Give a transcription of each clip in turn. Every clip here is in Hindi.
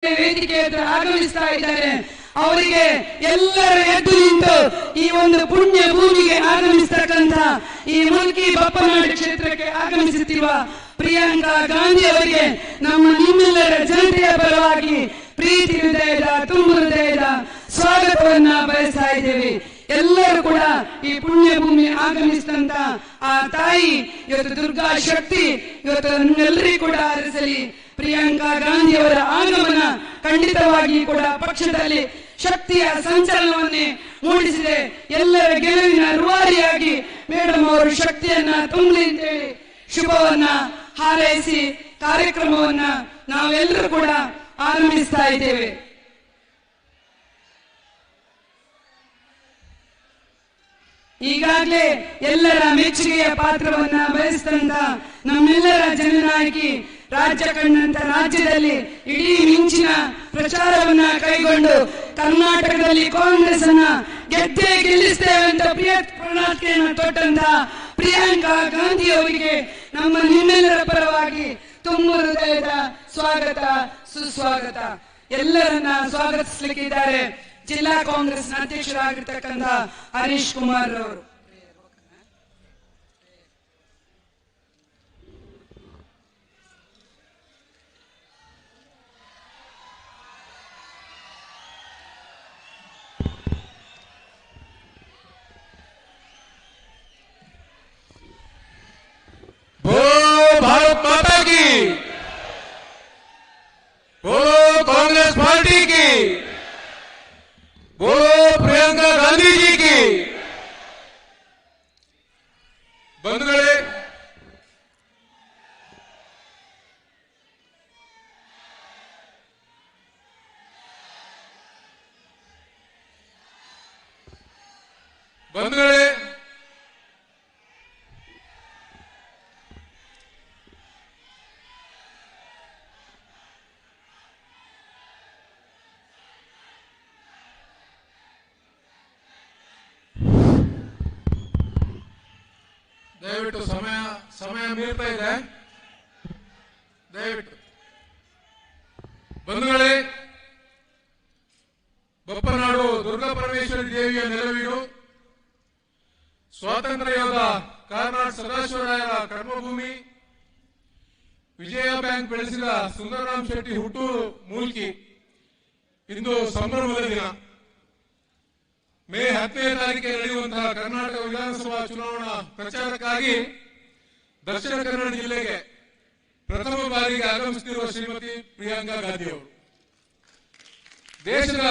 ವೇದಿಕೆ ಹತ್ರ ಆಗಮಿಸ್ತಾ ಇದ್ದಾರೆ. ಅವರಿಗೆ ಎಲ್ಲರೂ ಎದ್ದು ನಿಂತು ಈ ಒಂದು ಪುಣ್ಯ ಭೂಮಿಗೆ ಆಗಮಿಸತಕ್ಕಂಥ ಈ ಮುಲ್ಕಿ ಬಪ್ಪನಾಡು ಕ್ಷೇತ್ರಕ್ಕೆ ಆಗಮಿಸುತ್ತಿರುವ ಪ್ರಿಯಾಂಕಾ ಗಾಂಧಿ ಅವರಿಗೆ ನಮ್ಮ ನಿಮ್ಮೆಲ್ಲರ ಜನತೆಯ ಪರವಾಗಿ ಪ್ರೀತಿ ಹೃದಯದ ತುಂಬು ಹೃದಯದ ಸ್ವಾಗತವನ್ನ ಬಯಸ್ತಾ ಇದ್ದೇವೆ. ಎಲ್ಲರೂ ಕೂಡ ಈ ಪುಣ್ಯ ಭೂಮಿ ಆಗಮಿಸಿದಂತ ಆ ತಾಯಿ ಇವತ್ತು ದುರ್ಗಾ ಶಕ್ತಿ ಇವತ್ತು ನಮ್ಮೆಲ್ಲರಿಗೂ ಕೂಡ ಹರಿಸಲಿ. ಪ್ರಿಯಾಂಕಾ ಗಾಂಧಿ ಅವರ ಆಗಮನ ಖಂಡಿತವಾಗಿ ಕೂಡ ಪಕ್ಷದಲ್ಲಿ ಶಕ್ತಿಯ ಸಂಚಲನವನ್ನೇ ಮೂಡಿಸಿದೆ. ಎಲ್ಲರ ಗೆಲುವಿನ ರೂವಾರಿಯಾಗಿ ಮೇಡಮ್ ಅವರು ಶಕ್ತಿಯನ್ನ ತುಂಬಲಿ ಅಂತೇಳಿ ಶುಭವನ್ನ ಹಾರೈಸಿ ಕಾರ್ಯಕ್ರಮವನ್ನ ನಾವೆಲ್ಲರೂ ಕೂಡ ಆರಂಭಿಸ್ತಾ ಇದ್ದೇವೆ. ಈಗಾಗಲೇ ಎಲ್ಲರ ಮೆಚ್ಚುಗೆಯ ಪಾತ್ರವನ್ನ ವಹಿಸಿದಂತ ನಮ್ಮೆಲ್ಲರ ಜನನಾಯಕಿ ರಾಜ್ಯ ಕಂಡಂತ ರಾಜ್ಯದಲ್ಲಿ ಇಡೀ ಮಿಂಚಿನ ಪ್ರಚಾರವನ್ನ ಕೈಗೊಂಡು ಕರ್ನಾಟಕದಲ್ಲಿ ಕಾಂಗ್ರೆಸ್ ಅನ್ನ ಗೆದ್ದೇ ಗೆಲ್ಲಿಸ್ತೇವೆ ಅಂತ ಪ್ರಣಾಳಿಕೆಯನ್ನು ತೊಟ್ಟಂತ ಪ್ರಿಯಾಂಕಾ ಗಾಂಧಿ ಅವರಿಗೆ ನಮ್ಮ ನಿಮ್ಮೆಲ್ಲರ ಪರವಾಗಿ ತುಂಬು ಹೃದಯದ ಸ್ವಾಗತ ಸುಸ್ವಾಗತ. ಎಲ್ಲರನ್ನ ಸ್ವಾಗತಿಸಲಿಕ್ಕಿದ್ದಾರೆ ಜಿಲ್ಲಾ ಕಾಂಗ್ರೆಸ್ನ ಅಧ್ಯಕ್ಷರಾಗಿರ್ತಕ್ಕಂಥ ಹರೀಶ್ ಕುಮಾರ್ ಅವರು. भारत माता की, बोलो कांग्रेस पार्टी की, बोलो प्रियंका गांधी जी की. बंधुगळे, बंधुगळे ದಯವಿಟ್ಟು ಸಮಯ ಮೀರ್ತಾ ಇದೆ. ದಯವಿಟ್ಟು ಬಂಧುಗಳೇ, ಬಪ್ಪನಾಡು ದುರ್ಗಾ ಪರಮೇಶ್ವರಿ ದೇವಿಯ ನೆಲವೀಡು, ಸ್ವಾತಂತ್ರ್ಯ ಯೋಧ ಕಾರ್ನಾಡ್ ಸದಾಶಿವರಾಯರ ಕರ್ಮಭೂಮಿ, ವಿಜಯ ಬ್ಯಾಂಕ್ ಬೆಳೆಸಿದ ಸುಂದರರಾಮ್ ಶೆಟ್ಟಿ ಹುಟ್ಟೂರು ಮೂಲ್ಕಿ. ಇಂದು ಸಂಭ್ರಮದ ದಿನ. ಮೇ 10ನೇ ತಾರೀಕಿಗೆ ನಡೆಯುವಂತಹ ಕರ್ನಾಟಕ ವಿಧಾನಸಭಾ ಚುನಾವಣಾ ಪ್ರಚಾರಕ್ಕಾಗಿ ದಕ್ಷಿಣ ಕನ್ನಡ ಜಿಲ್ಲೆಗೆ ಪ್ರಥಮ ಬಾರಿಗೆ ಆಗಮಿಸುತ್ತಿರುವ ಶ್ರೀಮತಿ ಪ್ರಿಯಾಂಕಾ ಗಾಂಧಿ ಅವರು ದೇಶದ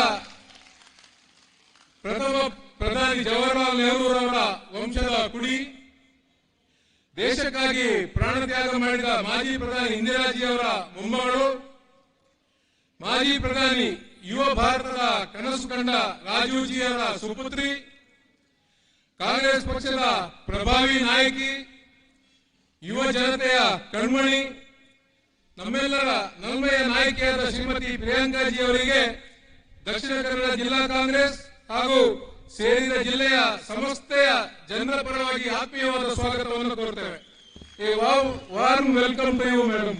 ಪ್ರಥಮ ಪ್ರಧಾನಿ ಜವಾಹರಲಾಲ್ ನೆಹರೂರವರ ವಂಶದ ಕುಡಿ, ದೇಶಕ್ಕಾಗಿ ಪ್ರಾಣತ್ಯಾಗ ಮಾಡಿದ ಮಾಜಿ ಪ್ರಧಾನಿ ಇಂದಿರಾಜಿಯವರ ಮೊಮ್ಮಗಳು, ಮಾಜಿ ಪ್ರಧಾನಿ ಯುವ ಭಾರತದ ಕನಸು ಕಂಡ ರಾಜೀವ್ಜಿಯವರ ಸುಪುತ್ರಿ, ಕಾಂಗ್ರೆಸ್ ಪಕ್ಷದ ಪ್ರಭಾವಿ ನಾಯಕಿ, ಯುವ ಜನತೆಯ ಕಣ್ಮಣಿ, ನಮ್ಮೆಲ್ಲರ ನಲ್ಮೆಯ ನಾಯಕಿಯಾದ ಶ್ರೀಮತಿ ಪ್ರಿಯಾಂಕಾಜಿ ಅವರಿಗೆ ದಕ್ಷಿಣ ಕನ್ನಡ ಜಿಲ್ಲಾ ಕಾಂಗ್ರೆಸ್ ಹಾಗೂ ಸೇರಿದ ಜಿಲ್ಲೆಯ ಸಮಸ್ತೆಯ ಜನರ ಪರವಾಗಿ ಆತ್ಮೀಯವಾದ ಸ್ವಾಗತವನ್ನು ಕೋರುತ್ತೇವೆ. A warm welcome to you madam.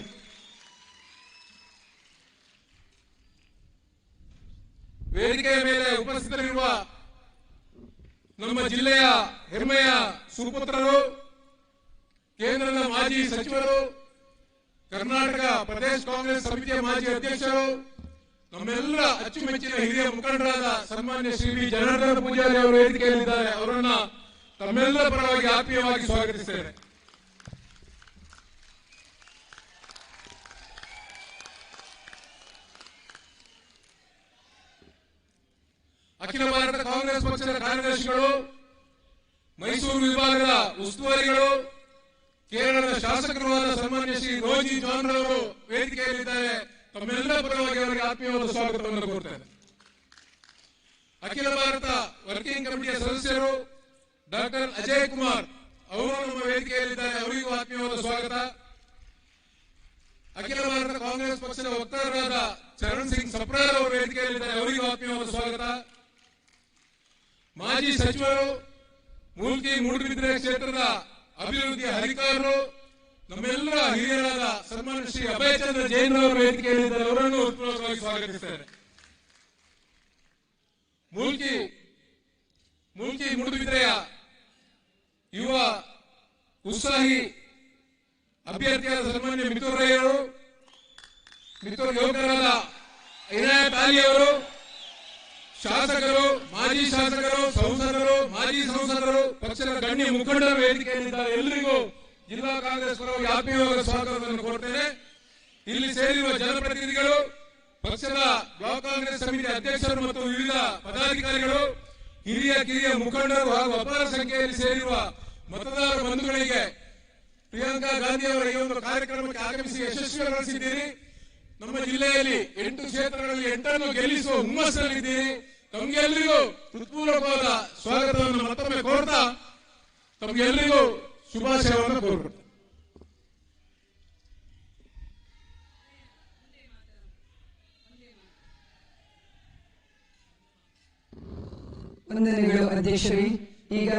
ವೇದಿಕೆಯ ಮೇಲೆ ಉಪಸ್ಥಿತರಿರುವ ನಮ್ಮ ಜಿಲ್ಲೆಯ ಹೆಮ್ಮೆಯ ಸುಪುತ್ರರು, ಕೇಂದ್ರದ ಮಾಜಿ ಸಚಿವರು, ಕರ್ನಾಟಕ ಪ್ರದೇಶ ಕಾಂಗ್ರೆಸ್ ಸಮಿತಿಯ ಮಾಜಿ ಅಧ್ಯಕ್ಷರು, ನಮ್ಮೆಲ್ಲರ ಅಚ್ಚುಮೆಚ್ಚಿನ ಹಿರಿಯ ಮುಖಂಡರಾದ ಸನ್ಮಾನ್ಯ ಶ್ರೀ ವಿ ಜನಾರ್ದನ ಪೂಜಾರಿ ಅವರು ವೇದಿಕೆಯಲ್ಲಿದ್ದಾರೆ. ಅವರನ್ನ ತಮ್ಮೆಲ್ಲರ ಪರವಾಗಿ ಆತ್ಮೀಯವಾಗಿ ಸ್ವಾಗತಿಸುತ್ತೇನೆ. ಅಖಿಲ ಭಾರತ ಕಾಂಗ್ರೆಸ್ ಪಕ್ಷದ ಕಾರ್ಯದರ್ಶಿಗಳು, ಮೈಸೂರು ವಿಭಾಗದ ಉಸ್ತುವಾರಿಗಳು, ಕೇರಳದ ಶಾಸಕರೂ ಆದ ಸನ್ಮಾನ್ಯ ಶ್ರೀ ರೋಜಿ ಜಾನ್ ರವರು ವೇದಿಕೆಯಲ್ಲಿದ್ದಾರೆ. ತಮ್ಮೆಲ್ಲರ ಪರವಾಗಿ ಅವರಿಗೆ ಆತ್ಮೀಯವಾದ ಸ್ವಾಗತವನ್ನು ಕೋರುತ್ತೇನೆ. ಅಖಿಲ ಭಾರತ ವರ್ಕಿಂಗ್ ಕಮಿಟಿಯ ಸದಸ್ಯರು ಡಾಕ್ಟರ್ ಅಜಯ್ ಕುಮಾರ್ ಅವರು ನಮ್ಮ ವೇದಿಕೆಯಲ್ಲಿದ್ದಾರೆ. ಅವರಿಗೂ ಆತ್ಮೀಯವಾದ ಸ್ವಾಗತ. ಅಖಿಲ ಭಾರತ ಕಾಂಗ್ರೆಸ್ ಪಕ್ಷದ ವಕ್ತಾರರಾದ ಚರಣ್ ಸಿಂಗ್ ಸಪ್ರಾರ್ ಅವರು ವೇದಿಕೆಯಲ್ಲಿದ್ದಾರೆ. ಅವರಿಗೂ ಆತ್ಮೀಯವಾದ ಸ್ವಾಗತ. ಮಾಜಿ ಸಚಿವರು, ಮೂಲ್ಕಿ ಮೂಡುಬಿದ್ರೆ ಕ್ಷೇತ್ರದ ಅಭಿವೃದ್ಧಿಯ ಅಧಿಕಾರರು, ನಮ್ಮೆಲ್ಲರ ಹಿರಿಯರಾದ ಸನ್ಮಾನ್ಯ ಶ್ರೀ ಅಭಯಚಂದ್ರ ಜೈನ್ ಅವರ ವೇದಿಕೆಯಲ್ಲಿದ್ದಾರೆ. ಅವರನ್ನು ಹೃತ್ಪೂರ್ವಕವಾಗಿ ಸ್ವಾಗತಿಸುತ್ತೇನೆ. ಮೂಲ್ಕಿ ಮೂಡುಬಿದ್ರೆಯ ಯುವ ಉತ್ಸಾಹಿ ಅಭ್ಯರ್ಥಿಯಾದ ಸನ್ಮಾನ್ಯ ಮಿಥುನ್ ರೈ ಅವರು, ಮಿಥುನ್ ಯುವಕರಾದ ಇನಾಯತ್ ಅಲಿ ಅವರು, ಶಾಸಕರು, ಮಾಜಿ ಶಾಸಕರು, ಸಂಸದರು, ಮಾಜಿ ಸಂಸದರು, ಪಕ್ಷದ ಗಣ್ಯ ಮುಖಂಡರ ವೇದಿಕೆಯಲ್ಲಿದ್ದಾರೆ. ಎಲ್ಲರಿಗೂ ಜಿಲ್ಲಾ ಕಾಂಗ್ರೆಸ್ ಪರವಾಗಿ ಆತ್ಮೀಯವಾದ ಸ್ವಾಗತವನ್ನು ಕೊಡ್ತೇನೆ. ಇಲ್ಲಿ ಸೇರಿರುವ ಜನಪ್ರತಿನಿಧಿಗಳು, ಪಕ್ಷದ ಬ್ಲಾಕ್ ಕಾಂಗ್ರೆಸ್ ಸಮಿತಿ ಅಧ್ಯಕ್ಷರು ಮತ್ತು ವಿವಿಧ ಪದಾಧಿಕಾರಿಗಳು, ಹಿರಿಯ ಕಿರಿಯ ಮುಖಂಡರು ಹಾಗೂ ಅಪಾರ ಸಂಖ್ಯೆಯಲ್ಲಿ ಸೇರಿರುವ ಮತದಾರ ಬಂಧುಗಳಿಗೆ ಪ್ರಿಯಾಂಕಾ ಗಾಂಧಿ ಅವರ ಈ ಒಂದು ಕಾರ್ಯಕ್ರಮಕ್ಕೆ ಆಗಮಿಸಿ ಯಶಸ್ವಿಗೊಳಿಸಿದ್ದೀರಿ. ನಮ್ಮ ಜಿಲ್ಲೆಯಲ್ಲಿ 8 ಕ್ಷೇತ್ರಗಳಲ್ಲಿ 8 ಗೆಲ್ಲಿಸುವ ಹುಮ್ಮಸ್ಸಲ್ಲಿದ್ದೀರಿ. ತಮಗೆಲ್ಲರಿಗೂ ಹೃತ್ಪೂರ್ವಕವಾದ ಸ್ವಾಗತವನ್ನು ಮತ್ತೊಮ್ಮೆ ಕೋರ್ತಾ ತಮಗೆಲ್ಲರಿಗೂ ಶುಭಾಶಯವನ್ನು ಕೋರ್ಬಿಡ್ತೇನೆ. ವಂದನೆಗಳು ಅಧ್ಯಕ್ಷರೇ. ಈಗ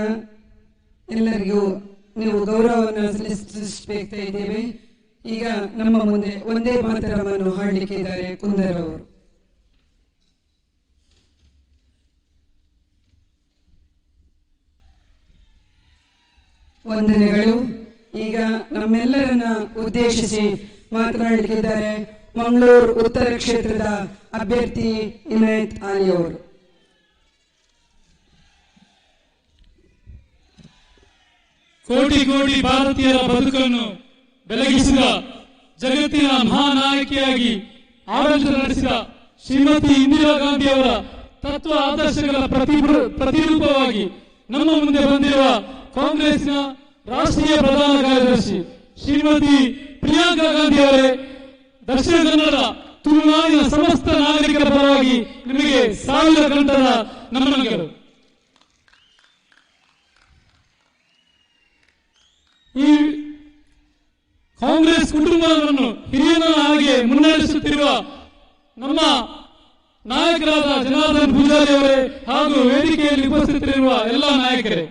ಎಲ್ಲರಿಗೂ ನೀವು ಗೌರವವನ್ನು ಸಲ್ಲಿಸಬೇಕಾಗ್ತಾ ಇದ್ದೇವೆ. ಈಗ ನಮ್ಮ ಮುಂದೆ ಒಂದೇ ಮಾತರವನ್ನು ಹಾಡಲಿಕ್ಕೆ ಇದ್ದಾರೆ ಕುಂದರ್ ಅವರು. ವಂದನೆಗಳು. ಈಗ ನಮ್ಮೆಲ್ಲರನ್ನ ಉದ್ದೇಶಿಸಿ ಮಾತನಾಡಲಿಕ್ಕಿದ್ದಾರೆ ಮಂಗಳೂರು ಉತ್ತರ ಕ್ಷೇತ್ರದ ಅಭ್ಯರ್ಥಿ ಇನಾಯತ್ ಅಲಿ ಅವರು. ಕೋಟಿ ಕೋಟಿ ಭಾರತೀಯರ ಬದುಕನ್ನು ಬೆಳಗಿಸಿದ, ಜಗತ್ತಿನ ಮಹಾನಾಯಕಿಯಾಗಿ ಆಡಳಿತ ನಡೆಸಿದ ಶ್ರೀಮತಿ ಇಂದಿರಾ ಗಾಂಧಿ ಅವರ ತತ್ವ ಆದರ್ಶಗಳ ಪ್ರತಿರೂಪವಾಗಿ ನಮ್ಮ ಮುಂದೆ ಬಂದಿರುವ ಕಾಂಗ್ರೆಸ್ನ ರಾಷ್ಟ್ರೀಯ ಪ್ರಧಾನ ಕಾರ್ಯದರ್ಶಿ ಶ್ರೀಮತಿ ಪ್ರಿಯಾಂಕಾ ಗಾಂಧಿ ಅವರೇ, ದಕ್ಷಿಣ ಕನ್ನಡ ತುಳುನಾಡಿನ ಸಮಸ್ತ ನಾಗರಿಕರ ಪರವಾಗಿ ನಿಮಗೆ ಸಾವಿರ ಗಂಟಲ ನಮನಗಳು. ಈ ಕಾಂಗ್ರೆಸ್ ಕುಟುಂಬವನ್ನು ಹಿರಿಯನಾಗಿ ಮುನ್ನಡೆಸುತ್ತಿರುವ ನಮ್ಮ ನಾಯಕರಾದ ಜನಾರ್ದನ್ ಪೂಜಾರಿ ಅವರೇ ಹಾಗೂ ವೇದಿಕೆಯಲ್ಲಿ ಉಪಸ್ಥಿತರಿರುವ ಎಲ್ಲ ನಾಯಕರೇ,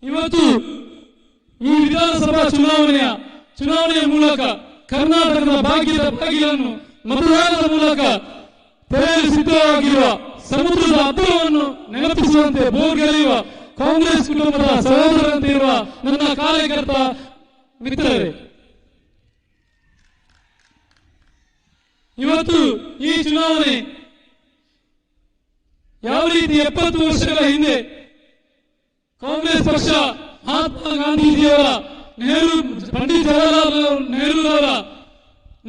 ಇವತ್ತು ಈ ವಿಧಾನಸಭಾ ಚುನಾವಣೆಯ ಮೂಲಕ ಕರ್ನಾಟಕದ ಭಾಗ್ಯದ ಬಾಗಿಲನ್ನು ಮತದಾನದ ಮೂಲಕ ತೆರೆಯಲು ಸಿದ್ಧವಾಗಿರುವ ಸಮುದ್ರದ ಹಬ್ಬವನ್ನು ನೆನಪಿಸುವಂತೆ ಬೋರ್ಗೆಳೆಯುವ ಕಾಂಗ್ರೆಸ್ ಕುಟುಂಬದ ಸಹೋದರಂತೆ ಇರುವ ನನ್ನ ಕಾರ್ಯಕರ್ತ ಮಿತ್ರರೇ, ಇವತ್ತು ಈ ಚುನಾವಣೆ ಯಾವ ರೀತಿ 70 ವರ್ಷಗಳ ಹಿಂದೆ ಕಾಂಗ್ರೆಸ್ ಪಕ್ಷ ಮಹಾತ್ಮ ಗಾಂಧೀಜಿಯವರ ಪಂಡಿತ್ ಜವಾಹರಲಾಲ್ ನೆಹರೂರವರ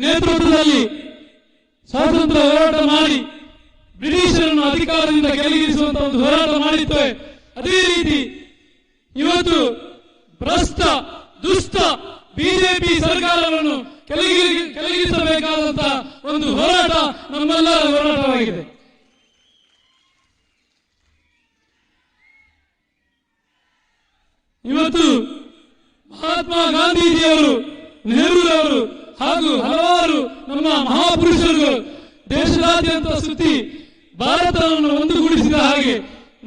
ನೇತೃತ್ವದಲ್ಲಿ ಸ್ವಾತಂತ್ರ್ಯ ಹೋರಾಟ ಮಾಡಿ ಬ್ರಿಟಿಷರನ್ನು ಅಧಿಕಾರದಿಂದ ಕೆಳಗಿಳಿಸುವಂತಹ ಒಂದು ಹೋರಾಟ ಮಾಡಿದ್ದೇವೆ. ಅದೇ ರೀತಿ ಇವತ್ತು ಭ್ರಷ್ಟ ದುಷ್ಟ ಬಿಜೆಪಿ ಸರ್ಕಾರವನ್ನು ಕೆಳಗಿಳಿಸಬೇಕಾದಂತಹ ಒಂದು ಹೋರಾಟ ನಮ್ಮೆಲ್ಲರ ಹೋರಾಟವಾಗಿದೆ. ಇವತ್ತು ಮಹಾತ್ಮ ಗಾಂಧೀಜಿಯವರು, ನೆಹರೂರವರು ಹಾಗೂ ಹಲವಾರು ನಮ್ಮ ಮಹಾಪುರುಷರುಗಳು ದೇಶದಾದ್ಯಂತ ಸುತ್ತಿ ಭಾರತವನ್ನು ಒಂದುಗೂಡಿಸಿದ ಹಾಗೆ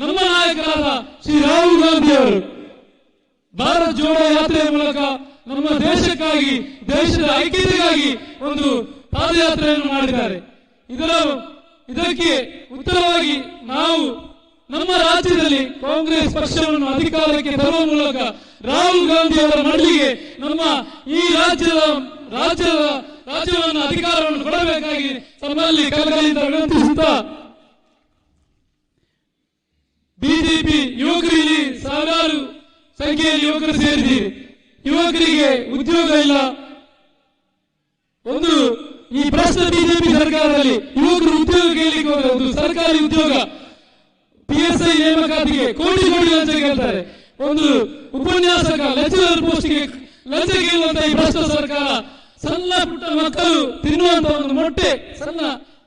ನಮ್ಮ ನಾಯಕರಾದ ಶ್ರೀ ರಾಹುಲ್ ಗಾಂಧಿ ಅವರು ಭಾರತ್ ಜೋಡೋ ಯಾತ್ರೆಯ ಮೂಲಕ ನಮ್ಮ ದೇಶಕ್ಕಾಗಿ, ದೇಶದ ಐಕ್ಯತೆಗಾಗಿ ಒಂದು ಪಾದಯಾತ್ರೆಯನ್ನು ಮಾಡಿದ್ದಾರೆ. ಇದಕ್ಕೆ ಉತ್ತರವಾಗಿ ನಾವು ನಮ್ಮ ರಾಜ್ಯದಲ್ಲಿ ಕಾಂಗ್ರೆಸ್ ಪಕ್ಷವನ್ನು ಅಧಿಕಾರಕ್ಕೆ ತರುವ ಮೂಲಕ ರಾಹುಲ್ ಗಾಂಧಿ ಅವರ ಮಡಲಿಗೆ ನಮ್ಮ ಈ ರಾಜ್ಯವನ್ನು ಅಧಿಕಾರವನ್ನು ಕೊಡಬೇಕಾಗಿ ತಮ್ಮಲ್ಲಿ ಕಳಕಳಿಯಿಂದ ವಿನಂತಿಸುತ್ತಾ, ಬಿಜೆಪಿ ಯುವಕರಲ್ಲಿ ಸಾವಿರಾರು ಸಂಖ್ಯೆಯಲ್ಲಿ ಯುವಕರು ಸೇರಿದ್ದೀರಿ. ಯುವಕರಿಗೆ ಉದ್ಯೋಗ ಇಲ್ಲ. ಈ ಭ್ರಷ್ಟ ಬಿಜೆಪಿ ಸರ್ಕಾರದಲ್ಲಿ ಯುವಕರು ಉದ್ಯೋಗ ಕೇಳಲಿಕ್ಕೆ ಹೋದರೆ ಒಂದು ಸರ್ಕಾರಿ ಉದ್ಯೋಗ PSI ನೇಮಕಾತಿಗೆ ಕೋಟಿ ಕೋಟಿ ಲಂಚ ಕೇಳ್ತಾರೆ. ಒಂದು ಉಪನ್ಯಾಸಕ ಲೆಕ್ಚರರ್ ಪೋಸ್ಟ್ಗೆ ಲಂಚ ಕೇಳುವಂತ ಈ ಭ್ರಷ್ಟ ಸರ್ಕಾರ ಸಣ್ಣ ಪುಟ್ಟ ಮಕ್ಕಳು ತಿನ್ನುವಂತ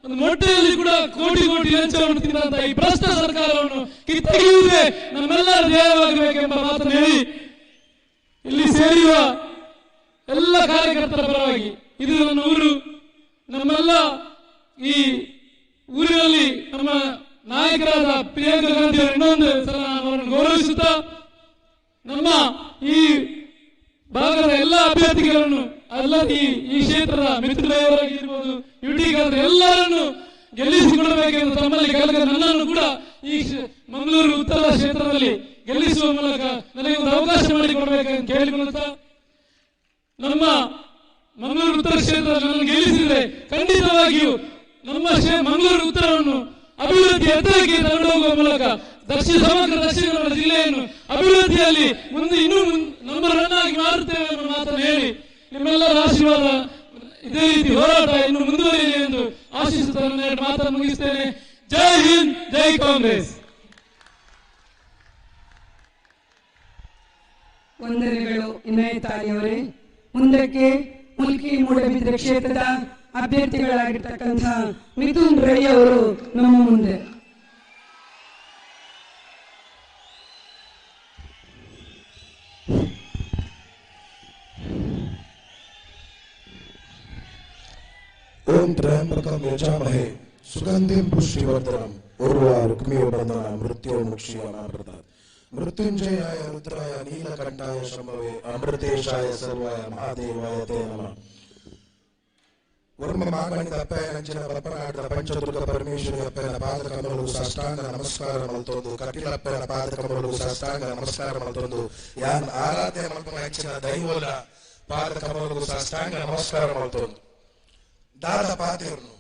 ಒಂದು ಮೊಟ್ಟೆಯಲ್ಲಿ ಕೂಡ ಕೋಟಿ ಕೋಟಿ ಲಂಚವನ್ನು ತಿನ್ನುವಂತ ಈ ಭ್ರಷ್ಟ ಸರ್ಕಾರವನ್ನು ಕಿತ್ತೊಗೆಯುವುದೇ ನಮ್ಮೆಲ್ಲರ ಧ್ಯೇಯವಾಗಬೇಕೆಂಬ ಮಾತನ್ನು ಹೇಳಿ ಇಲ್ಲಿ ಸೇರಿರುವ ಎಲ್ಲ ಕಾರ್ಯಕರ್ತರ ಪರವಾಗಿ, ಇದು ನನ್ನ ಊರು, ನಮ್ಮೆಲ್ಲ ಈ ಊರಿನಲ್ಲಿ ನಮ್ಮ ನಾಯಕರಾದ ಪ್ರಿಯಾಂಕಾ ಗಾಂಧಿ ಅವರು ಇನ್ನೊಂದು ಸಲ ಅವರನ್ನು ಗೌರವಿಸುತ್ತಾ, ನಮ್ಮ ಈ ಭಾಗದ ಎಲ್ಲ ಅಭ್ಯರ್ಥಿ ಅಲ್ಲದೆ ಈ ಕ್ಷೇತ್ರದ ಮಿತ್ರರಾಗಿರ್ಬೋದು ಯುಟಿಗಾರರು ಎಲ್ಲರನ್ನು ಗೆಲ್ಲಿಸಿಕೊಡಬೇಕೆಂದು ತಮ್ಮಲ್ಲಿ ಕಲಿತ ನನ್ನನ್ನು ಕೂಡ ಈ ಮಂಗಳೂರು ಉತ್ತರ ಕ್ಷೇತ್ರದಲ್ಲಿ ಗೆಲ್ಲಿಸುವ ಮೂಲಕ ನನಗೆ ಒಂದು ಅವಕಾಶ ಮಾಡಿಕೊಡಬೇಕೆಂದು ಕೇಳಿಕೊಳ್ಳುತ್ತಾ, ನಮ್ಮ ಮಂಗಳೂರು ಉತ್ತರ ಕ್ಷೇತ್ರದಲ್ಲಿ ನನ್ನನ್ನು ಗೆಲ್ಲಿಸಿದರೆ ಖಂಡಿತವಾಗಿಯೂ ನಮ್ಮ ಮಂಗಳೂರು ಉತ್ತರವನ್ನು ಅಭಿವೃದ್ಧಿ ಎತ್ತರಕ್ಕೆ ತಗೊಂಡೋಗುವ ಮೂಲಕ ಸಮಗ್ರ ದಕ್ಷಿಣ ಕನ್ನಡ ಜಿಲ್ಲೆಯನ್ನು ಅಭಿವೃದ್ಧಿಯಲ್ಲಿ ಮುಂದೆ ಇನ್ನೂ ನಂಬರ್ 1 ಆಗಿ ಮಾರುತ್ತೇವೆ ಎಂಬ ಮಾತನ್ನು ಹೇಳಿ ನಿಮ್ಮೆಲ್ಲರ ಆಶೀರ್ವಾದ ಇದೇ ರೀತಿ ಹೋರಾಟ ಇನ್ನು ಮುಂದುವರಿಯಲಿ ಎಂದು ಆಶಿಸುತ್ತಾ ನನ್ನ ಮಾತನ್ನು ಮುಗಿಸ್ತೇನೆ. ಜೈ ಹಿಂದ್, ಜೈ ಕಾಂಗ್ರೆಸ್. ವಂದನೆಗಳು ಇನಾಯತಾರಿಯವರೇ. ಮುಂದಕ್ಕೆ ಮುಲ್ಕಿ ಮೂಡಬಿದ್ರೆ ಕ್ಷೇತ್ರದ ಅಭ್ಯರ್ಥಿಗಳಾಗಿರ್ತಕ್ಕಂಥ ಮಿಥುನ್ ರೈ ಅವರು ನಮ್ಮ ಮುಂದೆ. ओम त्र्यंबकम यजामहे सुगंधिं पुष्टिवर्धनम् उर्वारुक्मिव बन्धनं मृत्योर्मुक्षीयमामृतात् मृत्युंजयाय रुद्राय नीलकंठाय शंभवे अमृतेशाय सर्वाय महादेवाय ते नमः. वर्म मागणि दप्पयनंचिन बप्पनाटದ ಪಂಚದುರ್ಗ ಪರಮೇಶ್ವರಿ ಅಪ್ಪನ ಪಾದಕಮಲುಗಳು ಸಾಷ್ಟಾಂಗ ನಮಸ್ಕಾರ ಮಲ್ತೊಂದು ಕಪಿಲಪ್ಪನ ಪಾದಕಮಲುಗಳು ಸಾಷ್ಟಾಂಗ ನಮಸ್ಕಾರ ಮಲ್ತೊಂದು ಯಾನ್ ಆರಾಧ್ಯ ಮಲ್ಪನ ಹೆಚ್ಚಿನ ದೈವಲ ಪಾದಕಮಲುಗಳು ಸಾಷ್ಟಾಂಗ ನಮಸ್ಕಾರ ಮಲ್ತೊಂದು दादा पातेरनु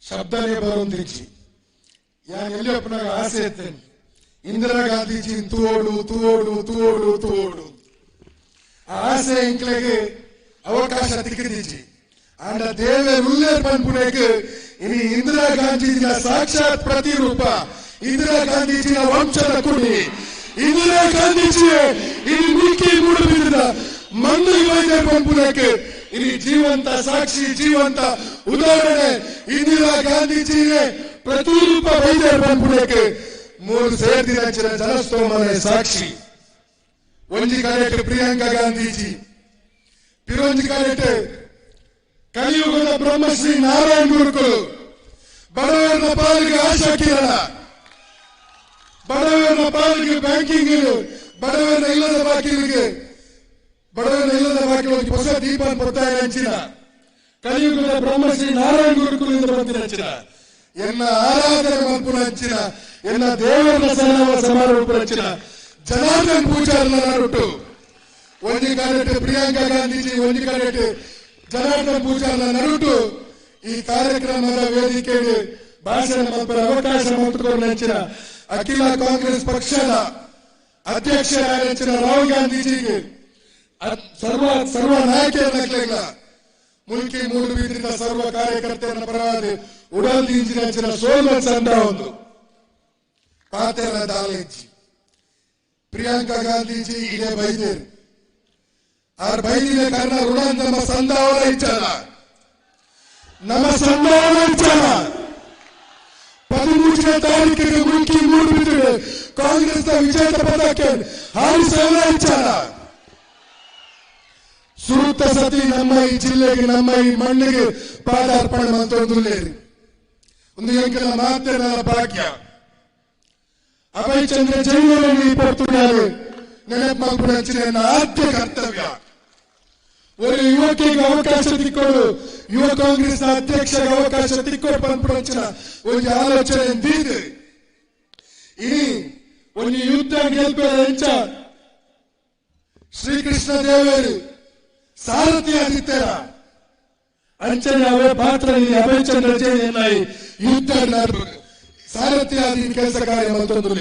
शब्दले बरोंदिची यान एल्लोपनाग आसे इत्तेन इंदिरा गांधीजी तूओडु तूओडु तूओडु तूओडु आसे इंक्लेगे अवकाश तिक्किदीची अंड देवे रुल्लेर पन्पुनेगे इनी इंदिरा गांधीजी साक्षात प्रतिरूप इंदिरा गांधीजी ವಂಶದ ಕುಡಿ इंदिरा गांधीजी इनी मुल्की ಮೂಡಬಿದ್ದ ಮಂಗಲ್ ವೈದ್ಯ ಪನ್ಪುನೆಗೆ इनी जीवंत साक्षी जीवंत उदाहरण इंदिरा गांधीजी प्रतिरूप वैद्य पन्पुनेके मूर सेर्दिन जनस्तोमने साक्षी ಒಂಜಿ ಕಡೆಟ್ ಪ್ರಿಯಾಂಕಾ ಗಾಂಧೀಜಿ ಪಿರೊಂಜಿ ಕಡೆಟ್ ಕಲಿಯುಗದ ಬ್ರಹ್ಮಶ್ರೀ ನಾರಾಯಣ ಗುರುಕುಲು ಬಡವರ ಪಾಲಿಗೆ ಆಶಾ ಕಿರಣ ಬಡವರ ಪಾಲಿಗೆ ಬ್ಯಾಂಕಿಂಗ್ ಬಡವರ ಇಲ್ಲದ ಬಾಕಿಲಿಗೆ ಬಡವರ ಇಲ್ಲದ ಬಾಕಿಲಿಗೆ ಹೊಸ ದೀಪ ಪ್ರತಾಯ ಹಂಚಿನ ಕಲಿಯುಗದ ಬ್ರಹ್ಮಶ್ರೀ ನಾರಾಯಣ ಗುರುಕುಲಿಂದ ಬಂದಿನ ಹಂಚಿನ ಎನ್ನ ಆರಾಧನೆ ಮಲ್ಪುನ ಹಂಚಿನ ಎನ್ನ ದೇವರ ಸಮಾರೋಪ ಹಂಚಿನ ಜನಾರ್ದನ್ ಪೂಜಾರ್ನ ನಾಡುಟ್ಟು ಒಂಜಿ ಕಡೆಟ್ ಪ್ರಿಯಾಂಕಾ ಗಾಂಧೀಜಿ ಒಂಜಿ ಕಡೆಟ್ ಜನಾರ್ದನ್ ಪೂಜಾರ್ನ ನಡುಟ್ಟು ಈ ಕಾರ್ಯಕ್ರಮದ ವೇದಿಕೆಗೆ ಭಾಷಣ ಮಲ್ಪನ ಅವಕಾಶ ಮಲ್ತುಕೊಂಡು ಹಂಚಿನ ಅಖಿಲ ಕಾಂಗ್ರೆಸ್ ಪಕ್ಷದ ಅಧ್ಯಕ್ಷರಾಗಿನ ರಾಹುಲ್ ಗಾಂಧೀಜಿಗೆ ಸರ್ವ ನಾಯಕರ ಮುಲ್ಕಿ ಮೂಡುಬಿದ್ರಿನ ಸರ್ವ ಕಾರ್ಯಕರ್ತರ ಪರವಾಗಿ ಉಡಲ್ ಇಂಜಿನ ಸೋಲ್ವತ್ ಸಂದ ಒಂದು ಪಾತೆರ ದಾಲೇಜಿ ಪ್ರಿಯಾಂಕಾ ಗಾಂಧೀಜಿ ಇದೇ ಬೈದೇರು ಆರ್ ಬೈದಿನ ಕಾರಣ ಋಣ ನಮ್ಮ ಸಂದಾವನ ಇಚ್ಚಲ್ಲ ನಮ್ಮ ಸಂದಾವನ ಇಚ್ಚಲ್ಲ 13ನೇ ತಾರೀಕಿಗೆ ಮುಲ್ಕಿ ಮೂಡುಬಿದ್ರೆ ಕಾಂಗ್ರೆಸ್ ವಿಜಯದ ಪದಕ್ಕೆ ಹಾರಿಸಲ್ಲ ಇಚ್ಚಲ್ಲ ಸೂಕ್ತ ಸತಿ ನಮ್ಮ ಈ ಜಿಲ್ಲೆಗೆ ನಮ್ಮ ಈ ಮಣ್ಣಿಗೆ ಪಾದಾರ್ಪಣೆ ಮಂತೊಂದುಲ್ಲೇರಿ ಒಂದು ಎಂಕಲ ಮಾತೇನ ಭಾಗ್ಯ ಅಭಯ್ ಚಂದ್ರ ಜೈವರಲ್ಲಿ ಪಡ್ತುన్నారు ನೆನಪು ಮಾಡ್ಕೊಂಡು ಹಂಚಿನ ಆದ್ಯ ಕರ್ತವ್ಯ ಒಂದು ಯುವಕಿಗೆ ಅವಕಾಶ ತಿಕ್ಕೋಡು ಯುವ ಕಾಂಗ್ರೆಸ್ ಅಧ್ಯಕ್ಷಗೆ ಅವಕಾಶ ತಿಕ್ಕೋಡು ಬಂದ್ಬಿಟ್ಟು ಹಂಚಿನ ಒಂದು ಆಲೋಚನೆ ಎಂದಿದೆ ಇನಿ ಒಂದು ಯುದ್ಧ ಗೆಲ್ಪೇರ ಹೆಂಚ ಶ್ರೀಕೃಷ್ಣ ದೇವರು ಸಾರಥಿ ಆದಿತ್ಯರ ಅಂಚನೆ ಅವೇ ಪಾತ್ರ ಅಭಯ್ ಚಂದ್ರ ಜೈನ್ ಯುದ್ಧ ಸಾರಥಿ ಆದಿ ಕೆಲಸ ಕಾರ್ಯ ಮತ್ತೊಂದು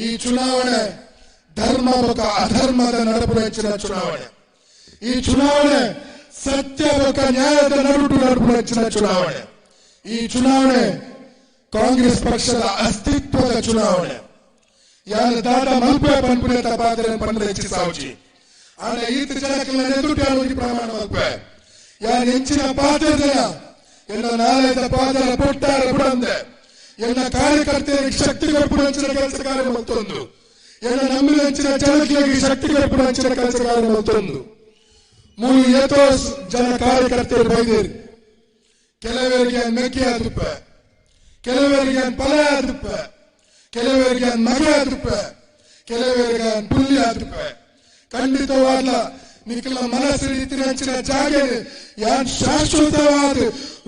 ಈ ಚುನಾವಣೆ ಧರ್ಮ ಬೊಕ ಅಧರ್ಮದ ನಡುವೆ ಹೆಚ್ಚಿನ ಚುನಾವಣೆ ಈ ಚುನಾವಣೆ ಸತ್ಯ ಬೊಕ ನ್ಯಾಯದ ನಡುವೆ ಹೆಚ್ಚಿನ ಚುನಾವಣೆ ಈ ಚುನಾವಣೆ ಕಾಂಗ್ರೆಸ್ ಪಕ್ಷದ ಅಸ್ತಿತ್ವದ ಚುನಾವಣೆ ಯಾರ ದಾದ ಮಲ್ಪೆ ಪನ್ಪುನೆ ತಪಾದರೆ ಪಂದ್ರೆ ಹೆಚ್ಚಿ ಸಾವುಜಿ ಆನೆ ಈತ ಜನಕಲ ನೆದುಟ್ಟಾಗಿ ಪ್ರಮಾಣ ಮಲ್ಪೆ ಯಾರ ಹೆಚ್ಚಿನ ಪಾತ್ರದಯ ಎನ್ನ ನಾಳೆದ ಪಾದರ ಪೊಟ್ಟಾರ ಬಿಡಂದೆ ಎನ್ನ ಕಾರ್ಯಕರ್ತರಿಗೆ ಶಕ್ತಿ ಕೊಡುವಂಚಿನ ಕೆಲಸ ಕಾರ್ಯ ಮತ್ತೊಂದು ಎನ್ನ ನಮ್ಮಿನ ಹೆಚ್ಚಿನ ಜನಗಳಿಗೆ ಶಕ್ತಿ ಕೊಡುವಂಚಿನ ಕೆಲಸ ಕಾರ್ಯ ಮತ್ತೊಂದು ಮೂರು ಏತೋಸ್ ಜನ ಕಾರ್ಯಕರ್ತರು ಬೈದೇರಿ ಕೆಲವರಿಗೆ ಮೆಕ್ಕೆ ಆದುಪ್ಪ ಕೆಲವರಿಗೆ ಪಲ ಆದುಪ್ಪ ಕೆಲವರಿಗೆ ನಗೆ ಆದುಪ್ಪ ಕೆಲವರಿಗೆ ಪುಲ್ಯ ಆದುಪ್ಪ ಖಂಡಿತವಾದ ನಿಖಲ ಮನಸ್ಸು ರೀತಿಯ ಜಾಗೆ ಯಾನ್ ಶಾಶ್ವತವಾದ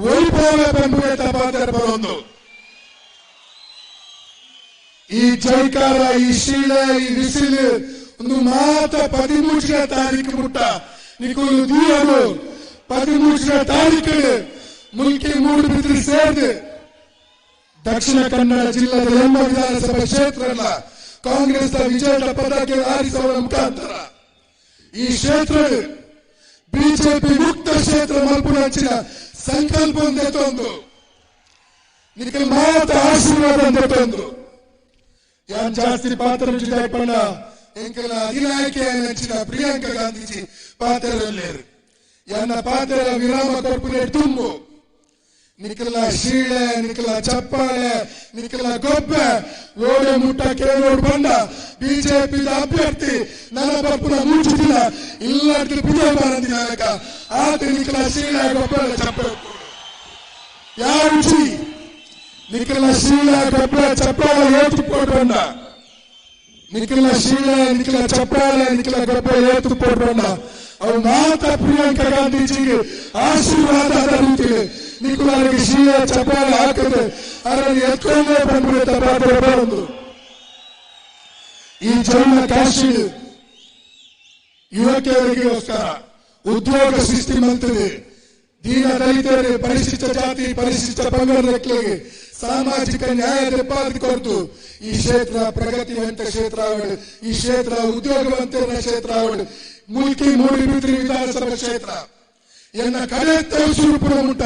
ವೈಭವ ಬಂದ್ಬಿಟ್ಟ ಪಾತ್ರ ಬರೋದು ಈ ಜೈಕಾರ ಈ ಶೀಲೆ ಈ ಬಿಸಿಲು ಒಂದು ಮಾತ 13ನೇ ತಾರೀಕು ಮುಟ್ಟ ನಿಖಲು ದಿಯರು 13ನೇ ತಾರೀಕು ಮುಲ್ಕಿ ಮೂಡುಬಿದ್ರೆ ಸೇರಿದೆ ದಕ್ಷಿಣ ಕನ್ನಡ ಜಿಲ್ಲೆಯ ಎಲ್ಲ ವಿಧಾನಸಭಾ ಕ್ಷೇತ್ರ ಕಾಂಗ್ರೆಸ್ ವಿಜಯದ ಪದಕ್ಕೆ ಆರಿಸುವ ಮುಖಾಂತರ ಈ ಕ್ಷೇತ್ರ ಬಿಜೆಪಿ ಮುಕ್ತ ಕ್ಷೇತ್ರ ಮಲ್ಪುನಂಚಿನ ಸಂಕಲ್ಪ ಒಂದೆತ್ತೊಂದು ನಿಖಲ್ ಮಾತ ಆಶೀರ್ವಾದ ಒಂದೆತ್ತೊಂದು ಯಾನ್ ಜಾಸ್ತಿ ಪಾತ್ರ ಪಂಡ ಎಂಕಲ ಅಧಿನಾಯಕಿ ನೆಚ್ಚಿನ ಪ್ರಿಯಾಂಕಾ ಗಾಂಧೀಜಿ ಪಾತ್ರದಲ್ಲೇರು ಯಾನ ಪಾತ್ರ ವಿರಾಮ ಕೊರ್ಪುಲೆ ತುಂಬು ನಿಖಲ ಶೀಳೆ ನಿಖಲ ಚಪ್ಪಾಳೆ ನಿಖಲ ಗೊಬ್ಬೆ ಓಡೆ ಮುಟ್ಟ ಕೇಳೋಡು ಬಂದ ಬಿಜೆಪಿ ಅಭ್ಯರ್ಥಿ ನನ್ನ ಪಪ್ಪನ ಮುಂಚು ದಿನ ಇಲ್ಲದ ಪುಜೆ ಬಾರಂದಿನ ಆತ ನಿಖಲ ಶೀಳೆ ಗೊಬ್ಬರ ಚಪ್ಪಾಳೆ ಯಾರು ನಿಖಲ ಶೀಳೆ ಗೊಬ್ಬರ ಚಪ್ಪಾಳೆ ಏತುಕೊಂಡು ಬಂದ ನಿಖಲ ಶೀಳೆ ನಿಖಲ ಚಪ್ಪಾಳೆ ನಿಖಲ ಗೊಬ್ಬರ ಏತುಕೊಂಡು ಬಂದ ಅವು ಮಾತಾ ಪ್ರಿಯಾಂಕಾ ಗಾಂಧೀಜಿಗೆ ಆಶೀರ್ವಾದ ರೀತಿಯಲ್ಲಿ ನಿಖಲರಿಗೆ ಶೀಲೆ ಚಪ್ಪಾಳೆ ಹಾಕದೆ ಅದರಲ್ಲಿ ಎತ್ಕೊಂಡೇ ಬಂದ್ಬಿಡುತ್ತ ಪಾತ್ರ ಬರೋದು ಈ ಜಮ್ಮು ಕಾಶ್ಮೀರ ಯುವಕಿಯರಿಗೋಸ್ಕರ ಉದ್ಯೋಗ ಸೃಷ್ಟಿ ಮಾಡ್ತದೆ ದೀನ ದಲಿತರಿಗೆ ಪರಿಶಿಷ್ಟ ಜಾತಿ ಪರಿಶಿಷ್ಟ ಪಂಗಡಕ್ಕೆ ಸಾಮಾಜಿಕ ನ್ಯಾಯ ದೆಪ್ಪಾದಿ ಕೊರತು ಈ ಕ್ಷೇತ್ರ ಪ್ರಗತಿವಂತ ಕ್ಷೇತ್ರ ಅವಳು ಈ ಕ್ಷೇತ್ರ ಉದ್ಯೋಗವಂತ ಕ್ಷೇತ್ರ ಅವಳು ಮುಲ್ಕಿ ಮೂಡಿಬಿದ್ರಿ ವಿಧಾನಸಭಾ ಕ್ಷೇತ್ರ ಎನ್ನ ಕಡೆ ತೋರಿಸುಪುರ ಮುಟ್ಟ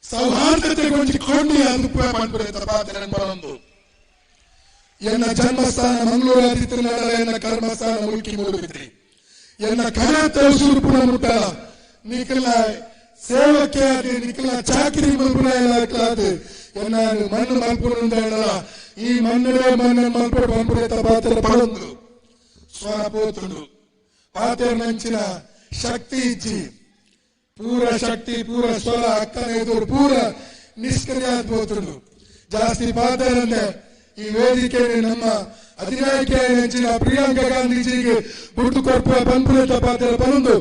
ಸೌಹಾರ್ದತೆ ಕೊಂಡಿ ಅದು ಪಾತ್ರ ಬರೋದು ಎನ್ನ ಜನ್ಮಸ್ಥಾನ ಮಂಗಳೂರು ಆದಿತ್ಯ ನಗರ ಎನ್ನ ಕರ್ಮಸ್ಥಾನ ಮುಲ್ಕಿ ಮೂಡಿಬಿದ್ರಿ ಎನ್ನ ಕಡೆ ತೋರಿಸುಪುರ ಮುಟ್ಟ ನಿಖಲ ಸೇವಕ್ಕೆ ಅದು ನಿಖಲ ಚಾಕಿರಿ ಮಲ್ಪುರಾದು ಎನ್ನ ಮಣ್ಣು ಮಲ್ಪುರಿಂದ ಹೇಳಲ್ಲ ಈ ಮಣ್ಣೇ ಮಣ್ಣು ಮಲ್ಪುರ ಬಂದ್ಬಿಡ ಪಾತ್ರ ಪಡೊಂದು ಸ್ವರ ಪೋತುಂಡು ಪಾತ್ರ ನಂಚಿನ ಶಕ್ತಿ ಇಜ್ಜಿ ಪೂರ ಶಕ್ತಿ ಪೂರ ಸ್ವರ ಅಕ್ಕನ ಎದುರು ಪೂರ ನಿಷ್ಕ್ರಿಯ ಆಗ್ಬೋತುಂಡು ಜಾಸ್ತಿ ಪಾತ್ರ ಈ ವೇದಿಕೆ ನಮ್ಮ ಅಧಿನಾಯಕಿ ನೆಂಚಿನ ಪ್ರಿಯಾಂಕಾ ಗಾಂಧೀಜಿಗೆ ಬುಟ್ಟು ಕೊರ್ಪುವ ಬಂದ್ಬಿಡ ಪಾತ್ರ ಬಂದು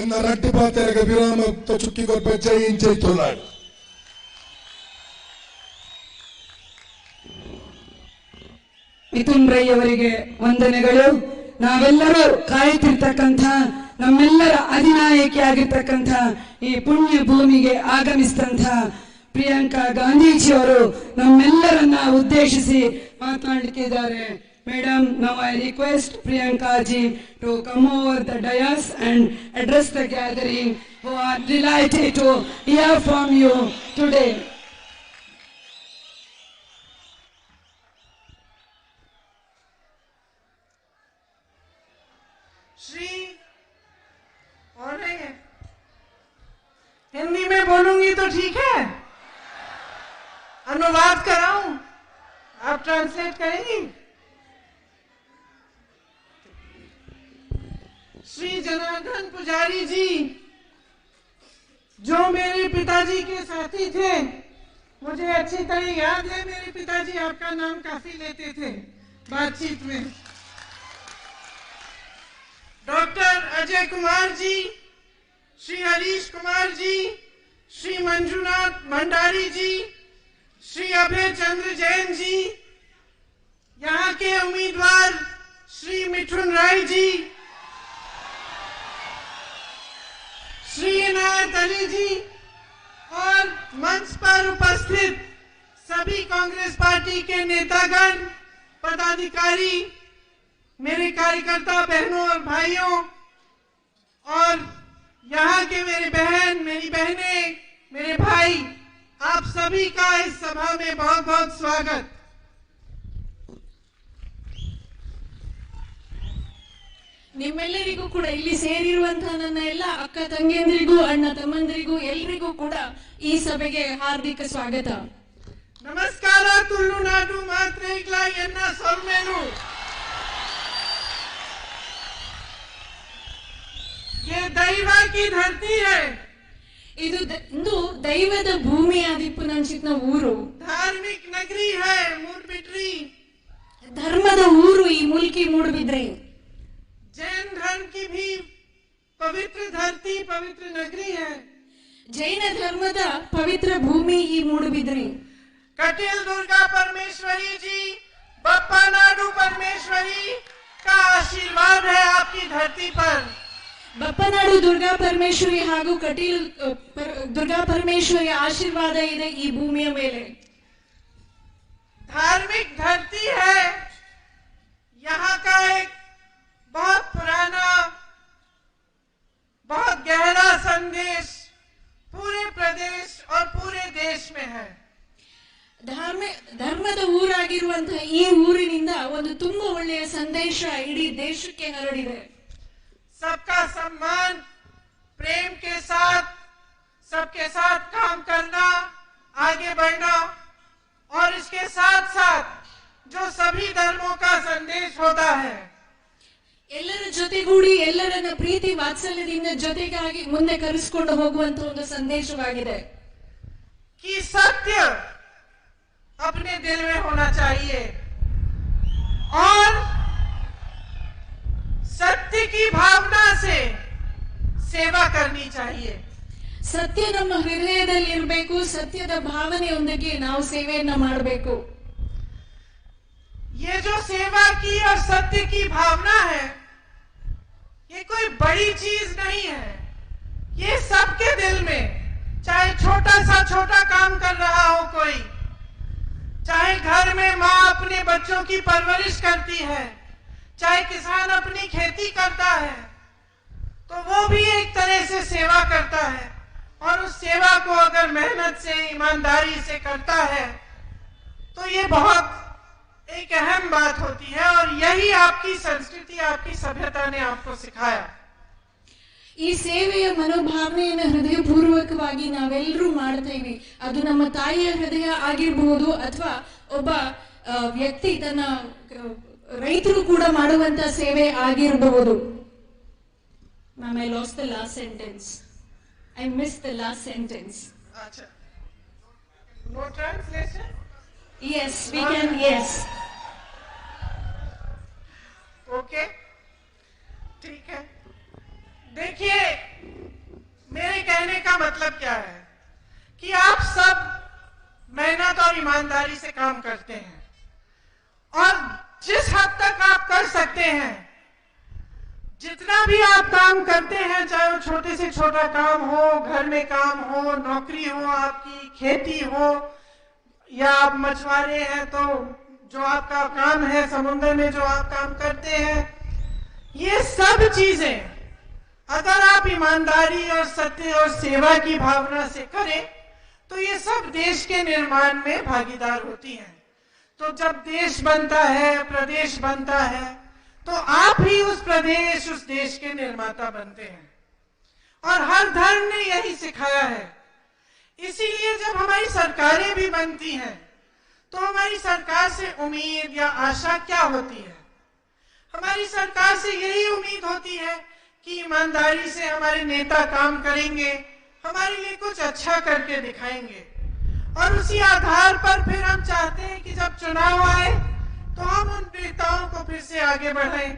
ಎನ್ನ ರಡ್ಡು ಪಾತ್ರಗೆ ವಿರಾಮ ಚುಕ್ಕಿ ಕೊರ್ಪ ಜೈ ಜೈ ತೊಲಾಡು ಮಿಥುನ್ ರೈ ಅವರಿಗೆ ವಂದನೆಗಳು. ನಾವೆಲ್ಲರೂ ಕಾಯುತ್ತಿರ್ತಕ್ಕಂಥ ನಮ್ಮೆಲ್ಲರ ಅಧಿನಾಯಕಿ ಆಗಿರ್ತಕ್ಕಂಥ ಈ ಪುಣ್ಯ ಭೂಮಿಗೆ ಆಗಮಿಸಿದಂಥ ಪ್ರಿಯಾಂಕಾ ಗಾಂಧೀಜಿಯವರು ನಮ್ಮೆಲ್ಲರನ್ನ ಉದ್ದೇಶಿಸಿ ಮಾತನಾಡಲಿಕ್ಕಿದ್ದಾರೆ. Madam, now I request Priyanka ji to come over the dais and address the gathering who are delighted to hear from you today. Shri और नहीं है हिंदी में बोलूंगी तो ठीक है अनुवाद कराऊं आप ट्रांसलेट करेंगी श्री जनार्दन पुजारी जी जो मेरे पिताजी के साथी थे मुझे अच्छी तरह याद है मेरे पिताजी आपका नाम काफी लेते थे बातचीत में डॉक्टर अजय कुमार जी श्री हरीश कुमार जी श्री मंजुनाथ भंडारी जी श्री अभय चंद्र जैन जी यहाँ के उम्मीदवार श्री मिथुन राय जी श्री इनायत अली जी और मंच पर उपस्थित सभी कांग्रेस पार्टी के नेतागण पदाधिकारी मेरे कार्यकर्ता बहनों और भाइयों और यहाँ के मेरे बहन मेरी बहनें मेरे भाई आप सभी का इस सभा में बहुत बहुत स्वागत। ನಿಮ್ಮೆಲ್ಲರಿಗೂ ಕೂಡ ಇಲ್ಲಿ ಸೇರಿರುವಂತಹ ನನ್ನ ಎಲ್ಲ ಅಕ್ಕ ತಂಗಿಯಂದ್ರಿಗೂ ಅಣ್ಣ ತಮ್ಮಂದ್ರಿಗೂ ಎಲ್ಲರಿಗೂ ಕೂಡ ಈ ಸಭೆಗೆ ಹಾರ್ದಿಕ ಸ್ವಾಗತ. ನಮಸ್ಕಾರ ತುಳುನಾಡು ಮಾತ್ರೇಗ್ಲ ಎನ್ನ ಸೊಲ್ಮೇನು ये दैव की धरती है ಇದು ದೈವದ ಭೂಮಿ ಆದಿಪ್ಪುನಂಚಿನ ಊರು धार्मिक नगरी है मूडबिद्री ಧರ್ಮದ ಊರು ಈ ಮುಲ್ಕಿ ಮೂಡುಬಿದ್ರೆ जैन धर्म की भी पवित्र धरती, पवित्र नगरी है। ಜೈನ ಧರ್ಮದ ಪವಿತ್ರ ಭೂಮಿ ಈ ಮೂಡುಬಿದಿರೆ। कटिल दुर्गा परमेश्वरी जी, बप्पा नाडू परमेश्वरी का आशीर्वाद है आपकी धरती पर। ಬಪ್ಪನಾಡು ದುರ್ಗಾ ಪರಮೇಶ್ವರಿ ಹಾಗೂ ಕಟೀಲ್ ದುರ್ಗಾ ಪರಮೇಶ್ವರಿ ಆಶೀರ್ವಾದ ಇದೆ ಈ ಭೂಮಿಯ ಮೇಲೆ। धार्मिक धरती है, यहाँ का एक बहुत पुराना, बहुत गहरा संदेश पूरे प्रदेश और पूरे देश में है। ಧರ್ಮದ ಊರಾಗಿರುವಂತಹ ಈ ಊರಿನಿಂದ ಒಂದು ತುಂಬಾ ಒಳ್ಳೆಯ ಸಂದೇಶ ಇಡೀ ದೇಶಕ್ಕೆ ಹರಡಿದೆ। सबका सम्मान, प्रेम के साथ सबके साथ काम करना, आगे बढ़ना, और इसके साथ साथ जो सभी धर्मों का संदेश होता है, ಎಲ್ಲರ ಜೊತೆಗೂಡಿ ಎಲ್ಲರನ್ನ ಪ್ರೀತಿ ವಾತ್ಸಲ್ಯದಿಂದ ಜೊತೆಗಾಗಿ ಮುಂದೆ ಕರೆಸಿಕೊಂಡು ಹೋಗುವಂತ ಒಂದು ಸಂದೇಶವಾಗಿದೆ। कि सत्य अपने दिल में होना चाहिए और सत्य की भावना से सेवा करनी चाहिए। ಸತ್ಯ ನಮ್ಮ ಹೃದಯದಲ್ಲಿ ಇರಬೇಕು, ಸತ್ಯದ ಭಾವನೆಯೊಂದಿಗೆ ನಾವು ಸೇವೆಯನ್ನ ಮಾಡಬೇಕು। ये जो सेवा की और सत्य की भावना है, ये कोई बड़ी चीज नहीं है। ये सबके दिल में, चाहे छोटा काम कर रहा हो कोई, चाहे घर में माँ अपने बच्चों की परवरिश करती है, चाहे किसान अपनी खेती करता है, तो वो भी एक तरह से सेवा करता है। और उस सेवा को अगर मेहनत से, ईमानदारी से करता है, तो ये बहुत एक अहम बात होती है। और यही आपकी संस्कृति, आपकी सभ्यता ने आपको सिखाया। ಈ ಸೇವೆಯ ಮನೋಭಾವನೆಯನ್ನು ಹೃದಯಪೂರ್ವಕವಾಗಿ ನಾವೆಲ್ಲರೂ ಮಾಡ್ತೇವೆ। ಅದು ನಮ್ಮ ತಾಯಿಯ ಹೃದಯ ಆಗಿರಬಹುದು ಅಥವಾ ಒಬ್ಬ ವ್ಯಕ್ತಿ ತನ್ನ ರೈತರು ಕೂಡ ಮಾಡುವಂತ ಸೇವೆ ಆಗಿರಬಹುದು। Ma'am, I lost the last sentence, I miss the last sentence. अच्छा, no translation? Yes, we can, yes, okay, ठीक है। देखिए, मेरे कहने का मतलब क्या है कि आप सब मेहनत और ईमानदारी से काम करते हैं, और जिस हद तक आप कर सकते हैं, जितना भी आप काम करते हैं, चाहे वो छोटे से छोटा काम हो, घर में काम हो, नौकरी हो, आपकी खेती हो, या आप मछुआरे हैं तो जो आपका काम है समुद्र में जो आप काम करते हैं, ये सब चीजें अगर आप ईमानदारी और सत्य और सेवा की भावना से करें, तो ये सब देश के निर्माण में भागीदार होती हैं। तो जब देश बनता है, प्रदेश बनता है, तो आप ही उस प्रदेश, उस देश के निर्माता बनते हैं। और हर धर्म ने यही सिखाया है। इसीलिए जब हमारी सरकारें भी बनती हैं, तो हमारी सरकार से उम्मीद या आशा क्या होती है? हमारी सरकार से यही उम्मीद होती है कि ईमानदारी से हमारे नेता काम करेंगे, हमारे लिए कुछ अच्छा करके दिखाएंगे, और उसी आधार पर फिर हम चाहते हैं कि जब चुनाव आए तो हम उन नेताओं को फिर से आगे बढ़ाएं।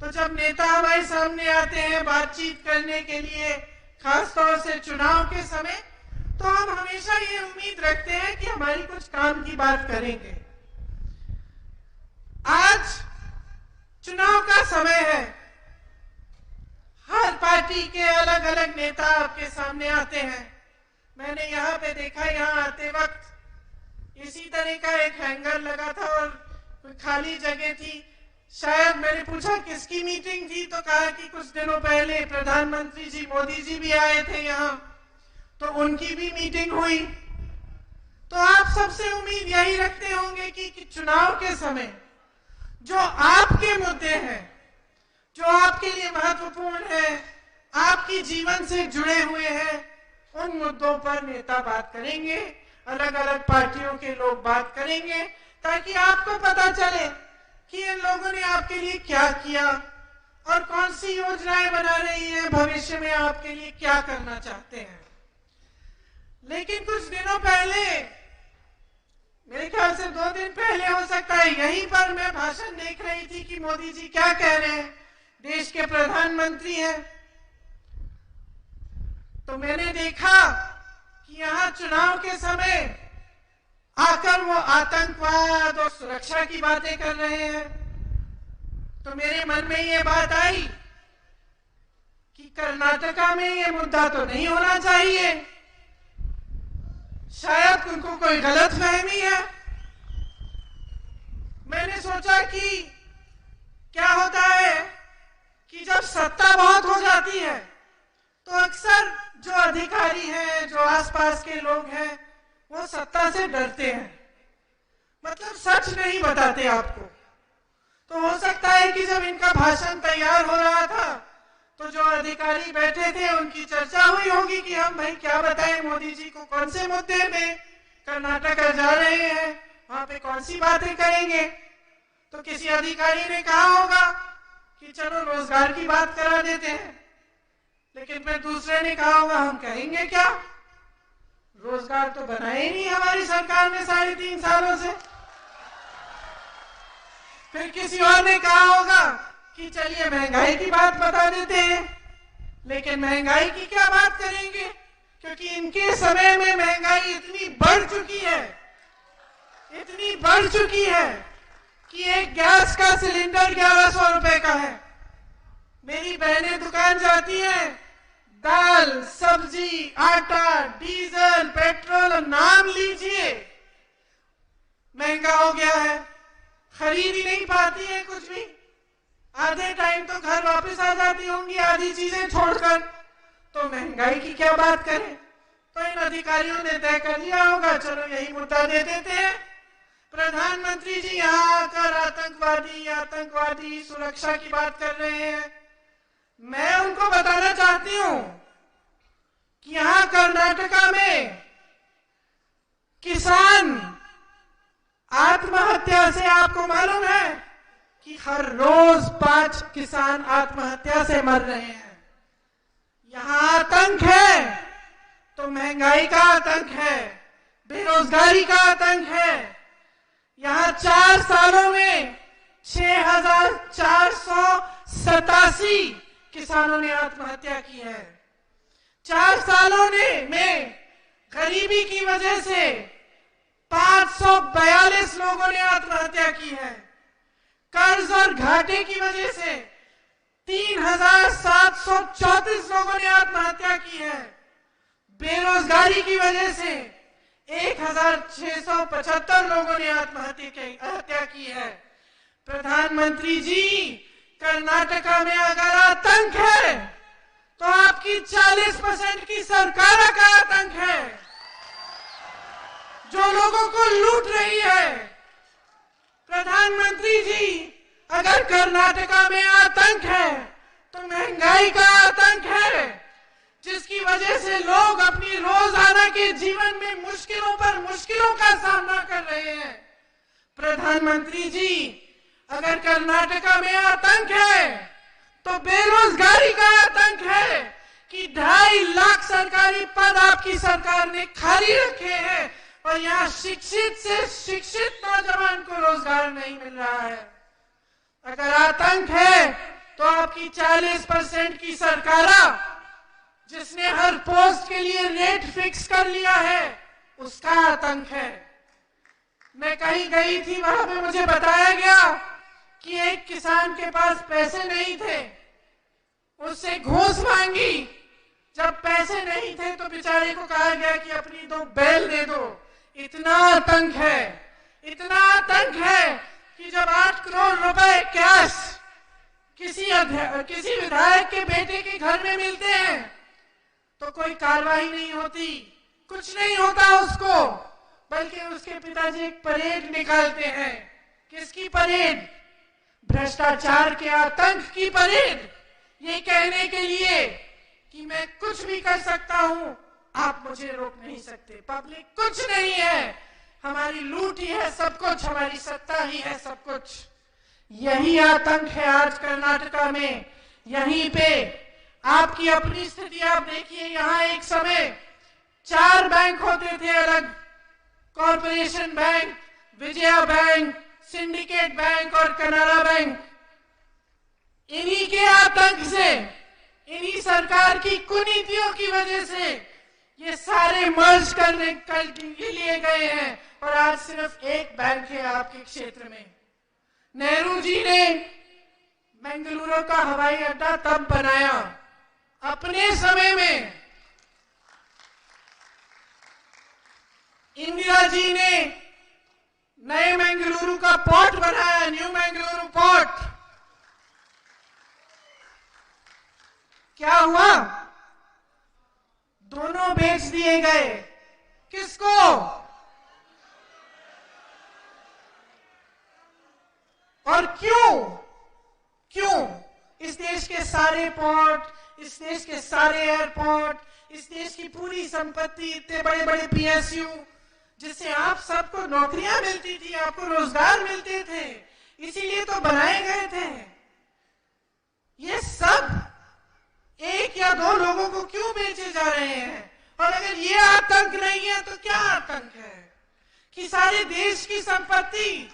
तो जब नेता हमारे सामने आते हैं बातचीत करने के लिए, खासतौर से चुनाव के समय, तो हम हमेशा ये उम्मीद रखते हैं कि हमारी कुछ काम की बात करेंगे। आज चुनाव का समय है, हर पार्टी के अलग अलग नेता आपके सामने आते हैं। मैंने यहाँ पे देखा, यहाँ आते वक्त इसी तरह का एक हैंगर लगा था और खाली जगह थी। शायद मैंने पूछा किसकी मीटिंग थी, तो कहा कि कुछ दिनों पहले प्रधानमंत्री जी मोदी जी भी आए थे यहाँ, तो उनकी भी मीटिंग हुई। तो आप सबसे उम्मीद यही रखते होंगे कि चुनाव के समय जो आपके मुद्दे हैं, जो आपके लिए महत्वपूर्ण है, आपकी जीवन से जुड़े हुए हैं, उन मुद्दों पर नेता बात करेंगे, अलग अलग पार्टियों के लोग बात करेंगे, ताकि आपको पता चले कि इन लोगों ने आपके लिए क्या किया और कौन सी योजनाएं बना रही हैं, भविष्य में आपके लिए क्या करना चाहते हैं। लेकिन कुछ दिनों पहले, मेरे ख्याल से 2 दिन पहले हो सकता है, यहीं पर मैं भाषण देख रही थी कि मोदी जी क्या कह रहे हैं। देश के प्रधानमंत्री हैं, तो मैंने देखा कि यहाँ चुनाव के समय आकर वो आतंकवाद और सुरक्षा की बातें कर रहे हैं। तो मेरे मन में ये बात आई कि कर्नाटका में ये मुद्दा तो नहीं होना चाहिए, शायद उनको कोई गलतफहमी है। मैंने सोचा कि क्या होता है कि जब सत्ता बहुत हो जाती है तो अक्सर जो अधिकारी हैं, जो आसपास के लोग हैं, वो सत्ता से डरते हैं, मतलब सच नहीं बताते आपको। तो हो सकता है कि जब इनका भाषण तैयार हो रहा था तो जो अधिकारी बैठे थे उनकी चर्चा हुई होगी कि हम भाई क्या बताएं मोदी जी को, कौन से मुद्दे में कर्नाटका जा रहे हैं, वहां पे कौन सी बातें करेंगे। तो किसी अधिकारी ने कहा होगा कि चलो रोजगार की बात करा देते हैं, लेकिन फिर दूसरे ने कहा होगा हम कहेंगे क्या, रोजगार तो बनाए नहीं हमारी सरकार ने 3.5 सालों से। फिर किसी और ने कहा होगा कि चलिए महंगाई की बात बता देते हैं, लेकिन महंगाई की क्या बात करेंगे, क्योंकि इनके समय में महंगाई इतनी बढ़ चुकी है कि एक गैस का सिलेंडर 1100 रुपए का है। मेरी बहनें दुकान जाती हैं, दाल, सब्जी, आटा, डीजल, पेट्रोल, नाम लीजिए, महंगा हो गया है, खरीद ही नहीं पाती है कुछ भी। आधे टाइम तो घर वापस आ जाती होंगी आधी चीजें छोड़कर, तो महंगाई की क्या बात करें। तो इन अधिकारियों ने तय कर लिया होगा चलो यही मुद्दा दे देते हैं। प्रधानमंत्री जी यहाँ आकर आतंकवादी सुरक्षा की बात कर रहे हैं। मैं उनको बताना चाहती हूं कि यहाँ कर्नाटका में किसान आत्महत्या से, आपको मालूम है कि हर रोज 5 किसान आत्महत्या से मर रहे हैं। यहाँ आतंक है तो महंगाई का आतंक है, बेरोजगारी का आतंक है। यहाँ 4 सालों में 6,487 किसानों ने आत्महत्या की है। 4 सालों में गरीबी की वजह से 542 लोगों ने आत्महत्या की है। कर्ज और घाटे की वजह से 3,734 लोगों ने आत्महत्या की है। बेरोजगारी की वजह से 1,675 लोगों ने आत्महत्या की है। प्रधानमंत्री जी, कर्नाटका में अगर आतंक है तो आपकी 40% की सरकार का आतंक है जो लोगों को लूट रही है। प्रधानमंत्री जी, अगर कर्नाटका में आतंक है तो महंगाई का आतंक है, जिसकी वजह से लोग अपनी रोजाना के जीवन में मुश्किलों पर मुश्किलों का सामना कर रहे हैं। प्रधानमंत्री जी, अगर कर्नाटका में आतंक है तो बेरोजगारी का आतंक है कि 2.5 लाख सरकारी पद आपकी सरकार ने खाली रखे हैं और यहाँ शिक्षित से शिक्षित नौजवान को रोजगार नहीं मिल रहा है। अगर आतंक है तो आपकी 40% की सरकार, जिसने हर पोस्ट के लिए रेट फिक्स कर लिया है, उसका आतंक है। मैं कहीं गई थी, वहां पे मुझे बताया गया कि एक किसान के पास पैसे नहीं थे, उससे घूस मांगी। जब पैसे नहीं थे तो बेचारे को कहा गया कि अपनी 2 बैल दे दो। इतना आतंक है कि जब 8 करोड़ रुपए कैश किसी विधायक के बेटे के घर में मिलते हैं तो कोई कार्रवाई नहीं होती, कुछ नहीं होता उसको, बल्कि उसके पिताजी एक परेड निकालते हैं। किसकी परेड? भ्रष्टाचार के आतंक की परेड, ये कहने के लिए कि मैं कुछ भी कर सकता हूं, आप मुझे रोक नहीं सकते। पब्लिक कुछ नहीं है, हमारी लूट ही है सब कुछ, हमारी सत्ता ही है सब कुछ। यही आतंक है आज कर्नाटका में। यहीं पे आपकी अपनी स्थिति आप देखिए। यहाँ एक समय 4 बैंक होते थे अलग, corporation bank, Vijaya bank, syndicate bank और कनारा बैंक। इन्हीं के आतंक से इन्हीं सरकार की कुनीतियों की वजह से ये सारे मर्ज कर लिए गए हैं और आज सिर्फ एक बैंक है आपके क्षेत्र में। नेहरू जी ने बेंगलुरु का हवाई अड्डा तब बनाया अपने समय में, इंदिरा जी ने नए बेंगलुरु का पोर्ट बनाया, न्यू बेंगलुरु पोर्ट। क्या हुआ? दोनों बेच दिए गए। किसको? और क्यों? इस देश के सारे पोर्ट, इस देश के सारे एयरपोर्ट, इस देश की पूरी संपत्ति, इतने बड़े बड़े पीएसयू जिससे आप सबको नौकरियां मिलती थी, आपको रोजगार मिलते थे, इसीलिए तो बनाए गए थे। ये सब एक या दो लोगों को क्यों बेचे जा रहे हैं? और अगर ये आतंक नहीं है तो क्या आतंक है कि सारे देश की संपत्ति,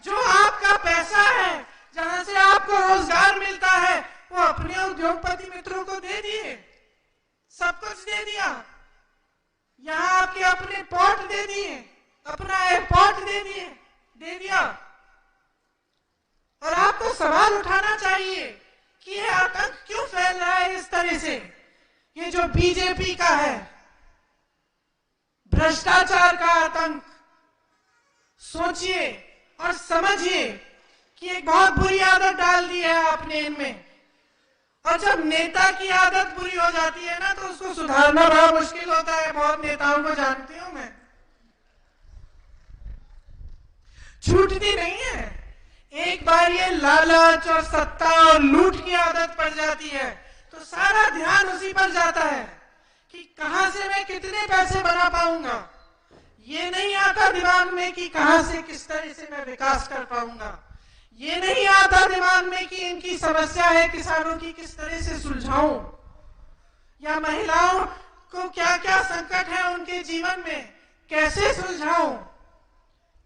जो आपका पैसा है, जहां से आपको रोजगार मिलता है, वो अपने उद्योगपति मित्रों को दे दिए, सब कुछ दे दिया। यहां आपके अपने पोर्ट दे दिए, अपना एयरपोर्ट दे दिया। और आपको सवाल उठाना चाहिए कि ये आतंक क्यों फैल रहा है इस तरह से। ये जो बीजेपी का है भ्रष्टाचार का आतंक, सोचिए और समझिए कि एक बहुत बुरी आदत डाल दी है आपने इनमें। और जब नेता की आदत बुरी हो जाती है ना, तो उसको सुधारना बड़ा मुश्किल होता है। बहुत नेताओं को जानती हूं मैं, छूटती नहीं है। एक बार ये लालच और सत्ता और लूट की आदत पड़ जाती है तो सारा ध्यान उसी पर जाता है कि कहां से मैं कितने पैसे बना पाऊंगा। ये नहीं आता दिमाग में कि कहां से किस तरह से मैं विकास कर पाऊंगा। ये नहीं आता दिमाग में कि इनकी समस्या है किसानों की, किस तरह से सुलझाऊं, या महिलाओं को क्या क्या संकट है उनके जीवन में, कैसे सुलझाऊं।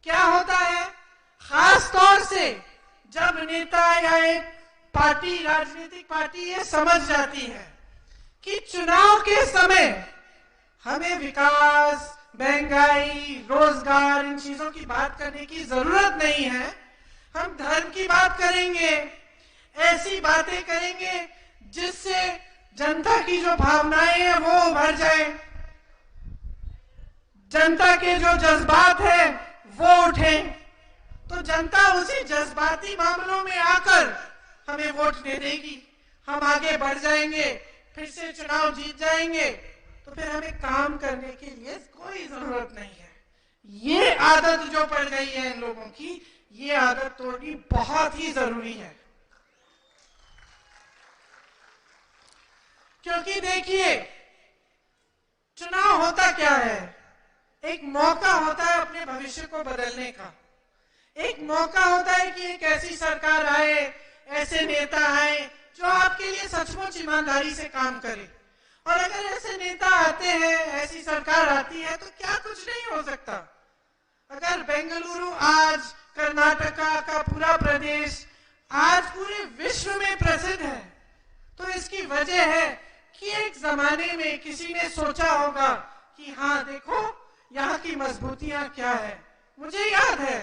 क्या होता है, खास तौर से जब नेता या एक पार्टी, राजनीतिक पार्टी ये समझ जाती है कि चुनाव के समय हमें विकास, महंगाई, रोजगार, इन चीजों की बात करने की जरूरत नहीं है, हम धर्म की बात करेंगे, ऐसी बातें करेंगे जिससे जनता की जो भावनाएं हैं वो उभर जाए, जनता के जो जज्बात है वो उठे, तो जनता उसी जज्बाती मामलों में आकर हमें वोट दे देगी, हम आगे बढ़ जाएंगे, फिर से चुनाव जीत जाएंगे, तो फिर हमें काम करने के लिए कोई जरूरत नहीं है। ये आदत जो पड़ गई है इन लोगों की, ये आदत तोड़नी बहुत ही जरूरी है। क्योंकि देखिए, चुनाव होता क्या है, एक मौका होता है अपने भविष्य को बदलने का। एक मौका होता है कि एक ऐसी सरकार आए, ऐसे नेता आए जो आपके लिए सचमुच ईमानदारी से काम करे। और अगर ऐसे नेता आते हैं, ऐसी सरकार आती है, तो क्या कुछ नहीं हो सकता। अगर बेंगलुरु आज कर्नाटका का पूरा प्रदेश आज पूरे विश्व में प्रसिद्ध है, तो इसकी वजह है कि एक जमाने में किसी ने सोचा होगा कि हाँ देखो यहाँ की मजबूतियां क्या है। मुझे याद है,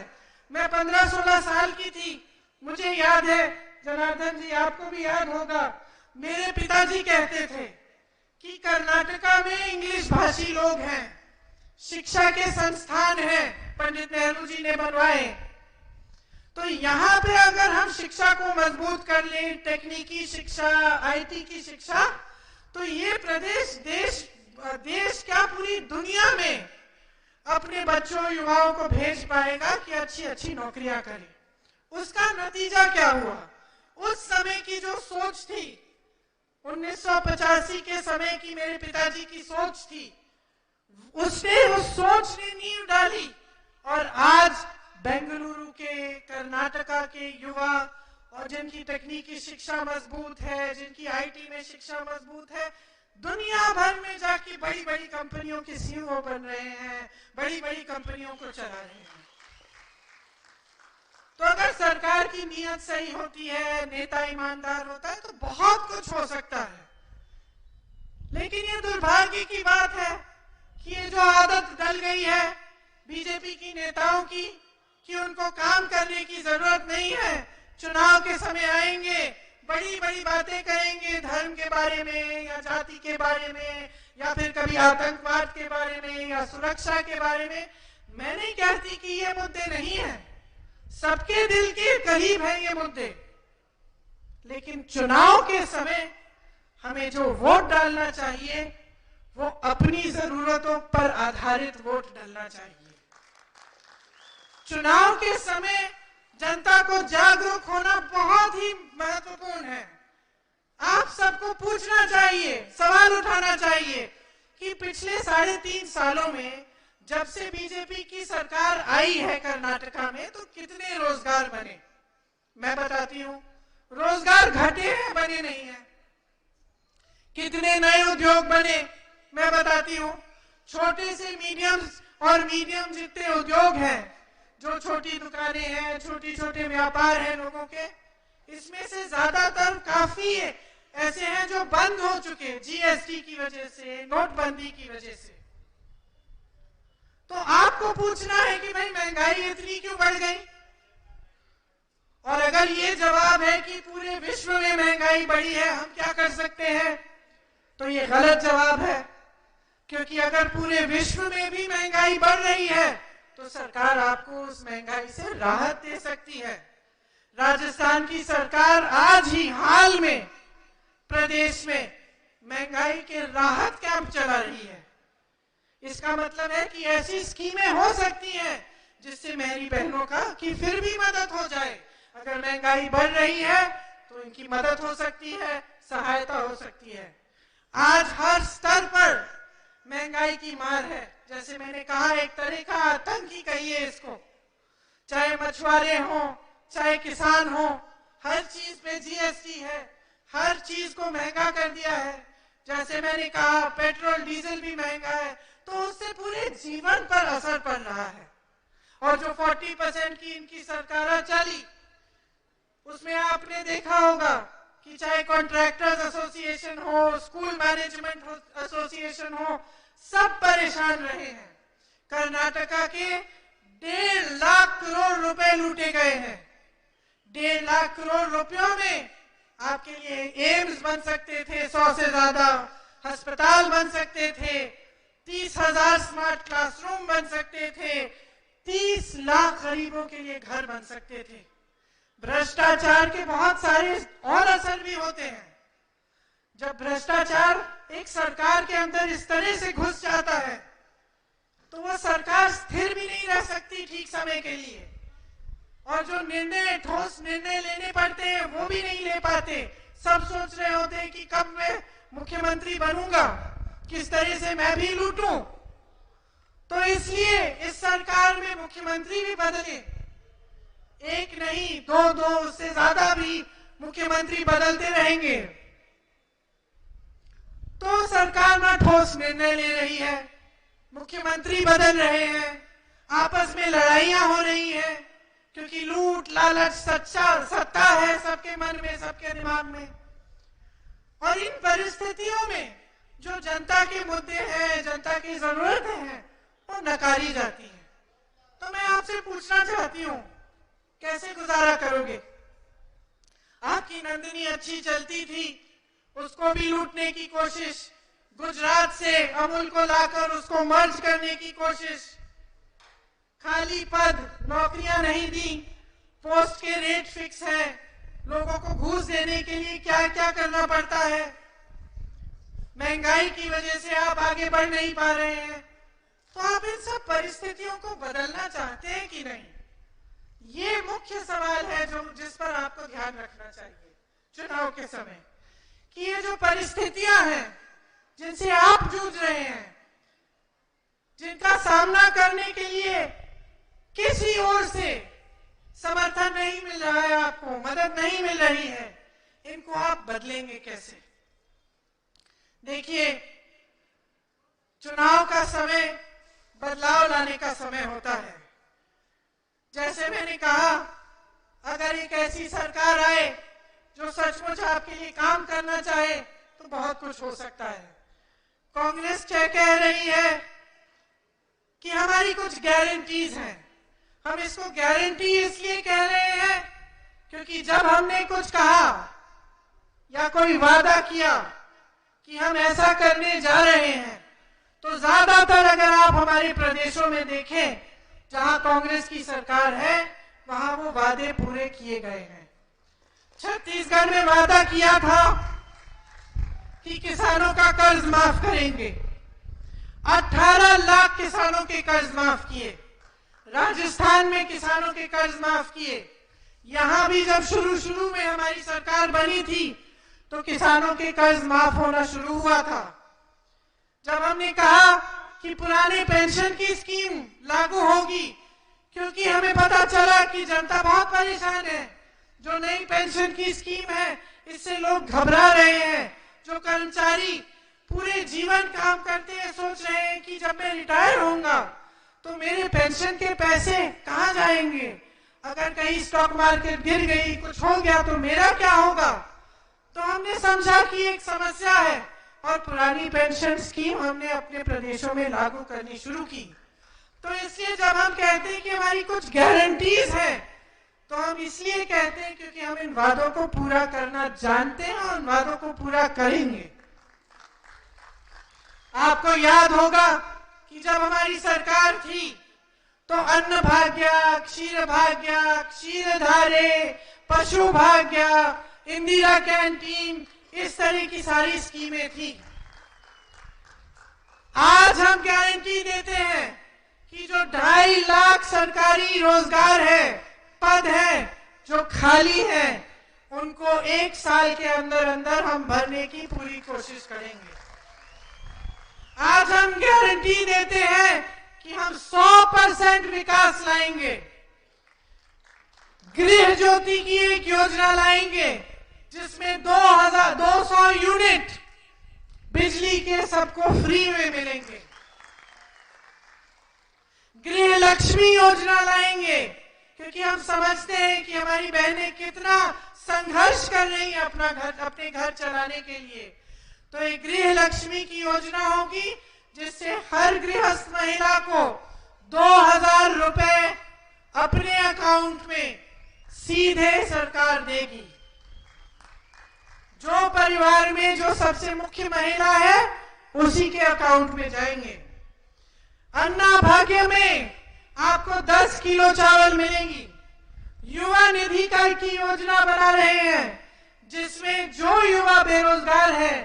मैं 15-16 साल की थी, मुझे याद है, जनार्दन जी आपको भी याद होगा, मेरे पिताजी कहते थे कि कर्नाटका में इंग्लिश भाषी लोग हैं, शिक्षा के संस्थान हैं, पंडित नेहरू जी ने बनवाए, तो यहाँ पे अगर हम शिक्षा को मजबूत कर लें, तकनीकी शिक्षा, आईटी की शिक्षा, तो ये प्रदेश देश क्या पूरी दुनिया में अपने बच्चों, युवाओं को भेज पाएगा कि अच्छी अच्छी नौकरियां करें। उसका नतीजा क्या हुआ, उस समय की जो सोच थी, 1985 के समय की मेरे पिताजी की सोच थी, उसने उस सोच ने नींव डाली। और आज बेंगलुरु के, कर्नाटका के युवा, और जिनकी तकनीकी शिक्षा मजबूत है, जिनकी आईटी में शिक्षा मजबूत है, दुनिया भर में जाके बड़ी बड़ी कंपनियों के सीईओ बन रहे हैं, बड़ी बड़ी कंपनियों को चला रहे हैं। तो अगर सरकार की नीयत सही होती है, नेता ईमानदार होता है, तो बहुत कुछ हो सकता है। लेकिन ये दुर्भाग्य की बात है कि ये जो आदत डल गई है बीजेपी की नेताओं की कि उनको काम करने की जरूरत नहीं है, चुनाव के समय आएंगे, बड़ी बड़ी बातें करेंगे धर्म के बारे में या जाति के बारे में या फिर कभी आतंकवाद के बारे में या सुरक्षा के बारे में। मैं नहीं कहती कि ये मुद्दे नहीं है, सबके दिल के करीब है ये मुद्दे, लेकिन चुनाव के समय हमें जो वोट डालना चाहिए वो अपनी जरूरतों पर आधारित वोट डालना चाहिए। चुनाव के समय जनता को जागरूक होना बहुत ही महत्वपूर्ण है। आप सबको पूछना चाहिए, सवाल उठाना चाहिए कि पिछले 3.5 सालों में जब से बीजेपी की सरकार आई है कर्नाटका में तो कितने रोजगार बने। मैं बताती हूँ, रोजगार घटे हैं, बने नहीं है। कितने नए उद्योग बने, मैं बताती हूँ। छोटे से मीडियम जितने उद्योग हैं, जो छोटी दुकानें हैं, छोटे व्यापार हैं लोगों के, इसमें से ज्यादातर काफी ऐसे हैं जो बंद हो चुके जीएसटी की वजह से, नोटबंदी की वजह से। तो आपको पूछना है कि भाई महंगाई इतनी क्यों बढ़ गई? और अगर ये जवाब है कि पूरे विश्व में महंगाई बढ़ी है, हम क्या कर सकते हैं, तो ये गलत जवाब है। क्योंकि अगर पूरे विश्व में भी महंगाई बढ़ रही है तो सरकार आपको उस महंगाई से राहत दे सकती है। राजस्थान की सरकार आज ही हाल में प्रदेश में महंगाई के राहत कैंप चला रही है। इसका मतलब है कि ऐसी स्कीमें हो सकती हैं जिससे मेरी बहनों का कि फिर भी मदद हो जाए। अगर महंगाई बढ़ रही है तो इनकी मदद हो सकती है, सहायता हो सकती है। आज हर स्तर पर महंगाई की मार है। जैसे मैंने कहा, एक तरह का आतंक ही कहिए इसको। चाहे मछुआरे हो, चाहे किसान हो, हर चीज पे जीएसटी है, हर चीज को महंगा कर दिया है। जैसे मैंने कहा, पेट्रोल डीजल भी महंगा है, तो उससे पूरे जीवन पर असर पड़ रहा है। और जो 40% की इनकी सरकार चली, उसमें आपने देखा होगा कि चाहे कॉन्ट्रैक्टर्स एसोसिएशन हो, स्कूल मैनेजमेंट एसोसिएशन हो, सब परेशान रहे हैं। कर्नाटका के 1.5 लाख करोड़ रुपए लूटे गए हैं। 1.5 लाख करोड़ रुपयों में आपके लिए एम्स बन सकते थे, 100 से ज्यादा अस्पताल बन सकते थे, 30,000 स्मार्ट क्लासरूम बन सकते थे, 30 लाख गरीबों के लिए घर बन सकते थे। भ्रष्टाचार के बहुत सारे और असर भी होते हैं। जब भ्रष्टाचार एक सरकार के अंदर इस तरह से घुस जाता है तो वो सरकार स्थिर भी नहीं रह सकती ठीक समय के लिए, और जो ठोस निर्णय लेने पड़ते हैं वो भी नहीं ले पाते। सब सोच रहे होते हैं कि कब मैं मुख्यमंत्री बनूंगा, किस तरह से मैं भी लूटूं। तो इसलिए इस सरकार में मुख्यमंत्री भी बदले, एक नहीं दो उससे ज्यादा भी मुख्यमंत्री बदलते रहेंगे तो सरकार ना ठोस निर्णय ले रही है, मुख्यमंत्री बदल रहे हैं, आपस में लड़ाइयां हो रही हैं, क्योंकि लूट लालच सत्ता है सबके मन में, सबके दिमाग में। और इन परिस्थितियों में जो जनता के मुद्दे हैं, जनता की जरूरतें हैं, वो नकारी जाती है। तो मैं आपसे पूछना चाहती हूँ, कैसे गुजारा करोगे? आपकी नंदिनी अच्छी चलती थी, उसको भी लूटने की कोशिश, गुजरात से अमूल को लाकर उसको मर्ज करने की कोशिश, खाली पद, नौकरियां नहीं दी, पोस्ट के रेट फिक्स है, लोगों को घूस देने के लिए क्या क्या करना पड़ता है, महंगाई की वजह से आप आगे बढ़ नहीं पा रहे हैं। तो आप इन सब परिस्थितियों को बदलना चाहते हैं कि नहीं? ये मुख्य सवाल है जिस पर आपको ध्यान रखना चाहिए चुनाव के समय, कि ये जो परिस्थितियां हैं जिनसे आप जूझ रहे हैं, जिनका सामना करने के लिए किसी ओर से समर्थन नहीं मिल रहा है, आपको मदद नहीं मिल रही है, इनको आप बदलेंगे कैसे? देखिए, चुनाव का समय बदलाव लाने का समय होता है। जैसे मैंने कहा, अगर एक ऐसी सरकार आए जो सचमुच आपके लिए काम करना चाहे तो बहुत कुछ हो सकता है। कांग्रेस कह रही है कि हमारी कुछ गारंटीज हैं। हम इसको गारंटी इसलिए कह रहे हैं क्योंकि जब हमने कुछ कहा या कोई वादा किया कि हम ऐसा करने जा रहे हैं, तो ज्यादातर अगर आप हमारे प्रदेशों में देखें जहां कांग्रेस की सरकार है, वहां वो वादे पूरे किए गए हैं। छत्तीसगढ़ में वादा किया था कि किसानों का कर्ज माफ करेंगे, 18 लाख किसानों के कर्ज माफ किए। राजस्थान में किसानों के कर्ज माफ किए। यहां भी जब शुरू में हमारी सरकार बनी थी तो किसानों के कर्ज माफ होना शुरू हुआ था। जब हमने कहा कि पुराने पेंशन की स्कीम लागू होगी, क्योंकि हमें पता चला कि जनता बहुत परेशान है। जो नई पेंशन की स्कीम है, इससे लोग घबरा रहे हैं। जो कर्मचारी पूरे जीवन काम करते हैं, सोच रहे हैं कि जब मैं रिटायर होऊंगा तो मेरे पेंशन के पैसे कहां जाएंगे, अगर कहीं स्टॉक मार्केट गिर गई, कुछ हो गया तो मेरा क्या होगा। तो हमने समझा कि एक समस्या है और पुरानी पेंशन स्कीम हमने अपने प्रदेशों में लागू करनी शुरू की। तो इसलिए जब हम कहते हैं कि हमारी कुछ गारंटीज है, तो हम इसलिए कहते हैं क्योंकि हम इन वादों को पूरा करना जानते हैं और इन वादों को पूरा करेंगे। आपको याद होगा कि जब हमारी सरकार थी तो अन्न भाग्य, क्षीर भाग्य, क्षीरधारे, पशु भाग्य, इंदिरा कैंटीन, इस तरह की सारी स्कीमें थी। आज हम गारंटी देते हैं कि जो 2.5 लाख सरकारी रोजगार है, पद है जो खाली है, उनको 1 साल के अंदर अंदर हम भरने की पूरी कोशिश करेंगे। आज हम गारंटी देते हैं कि हम 100% विकास लाएंगे। गृह ज्योति की एक योजना लाएंगे जिसमें 200 यूनिट बिजली के सबको फ्री में मिलेंगे। गृह लक्ष्मी योजना लाएंगे क्योंकि हम समझते हैं कि हमारी बहनें कितना संघर्ष कर रही हैं अपने घर चलाने के लिए। तो एक गृह लक्ष्मी की योजना होगी जिससे हर गृहस्थ महिला को 2000 रुपए अपने अकाउंट में सीधे सरकार देगी। जो परिवार में जो सबसे मुख्य महिला है उसी के अकाउंट में जाएंगे। अन्ना भाग्य में आपको 10 किलो चावल मिलेंगी। युवा निधि की योजना बना रहे हैं जिसमें जो युवा बेरोजगार है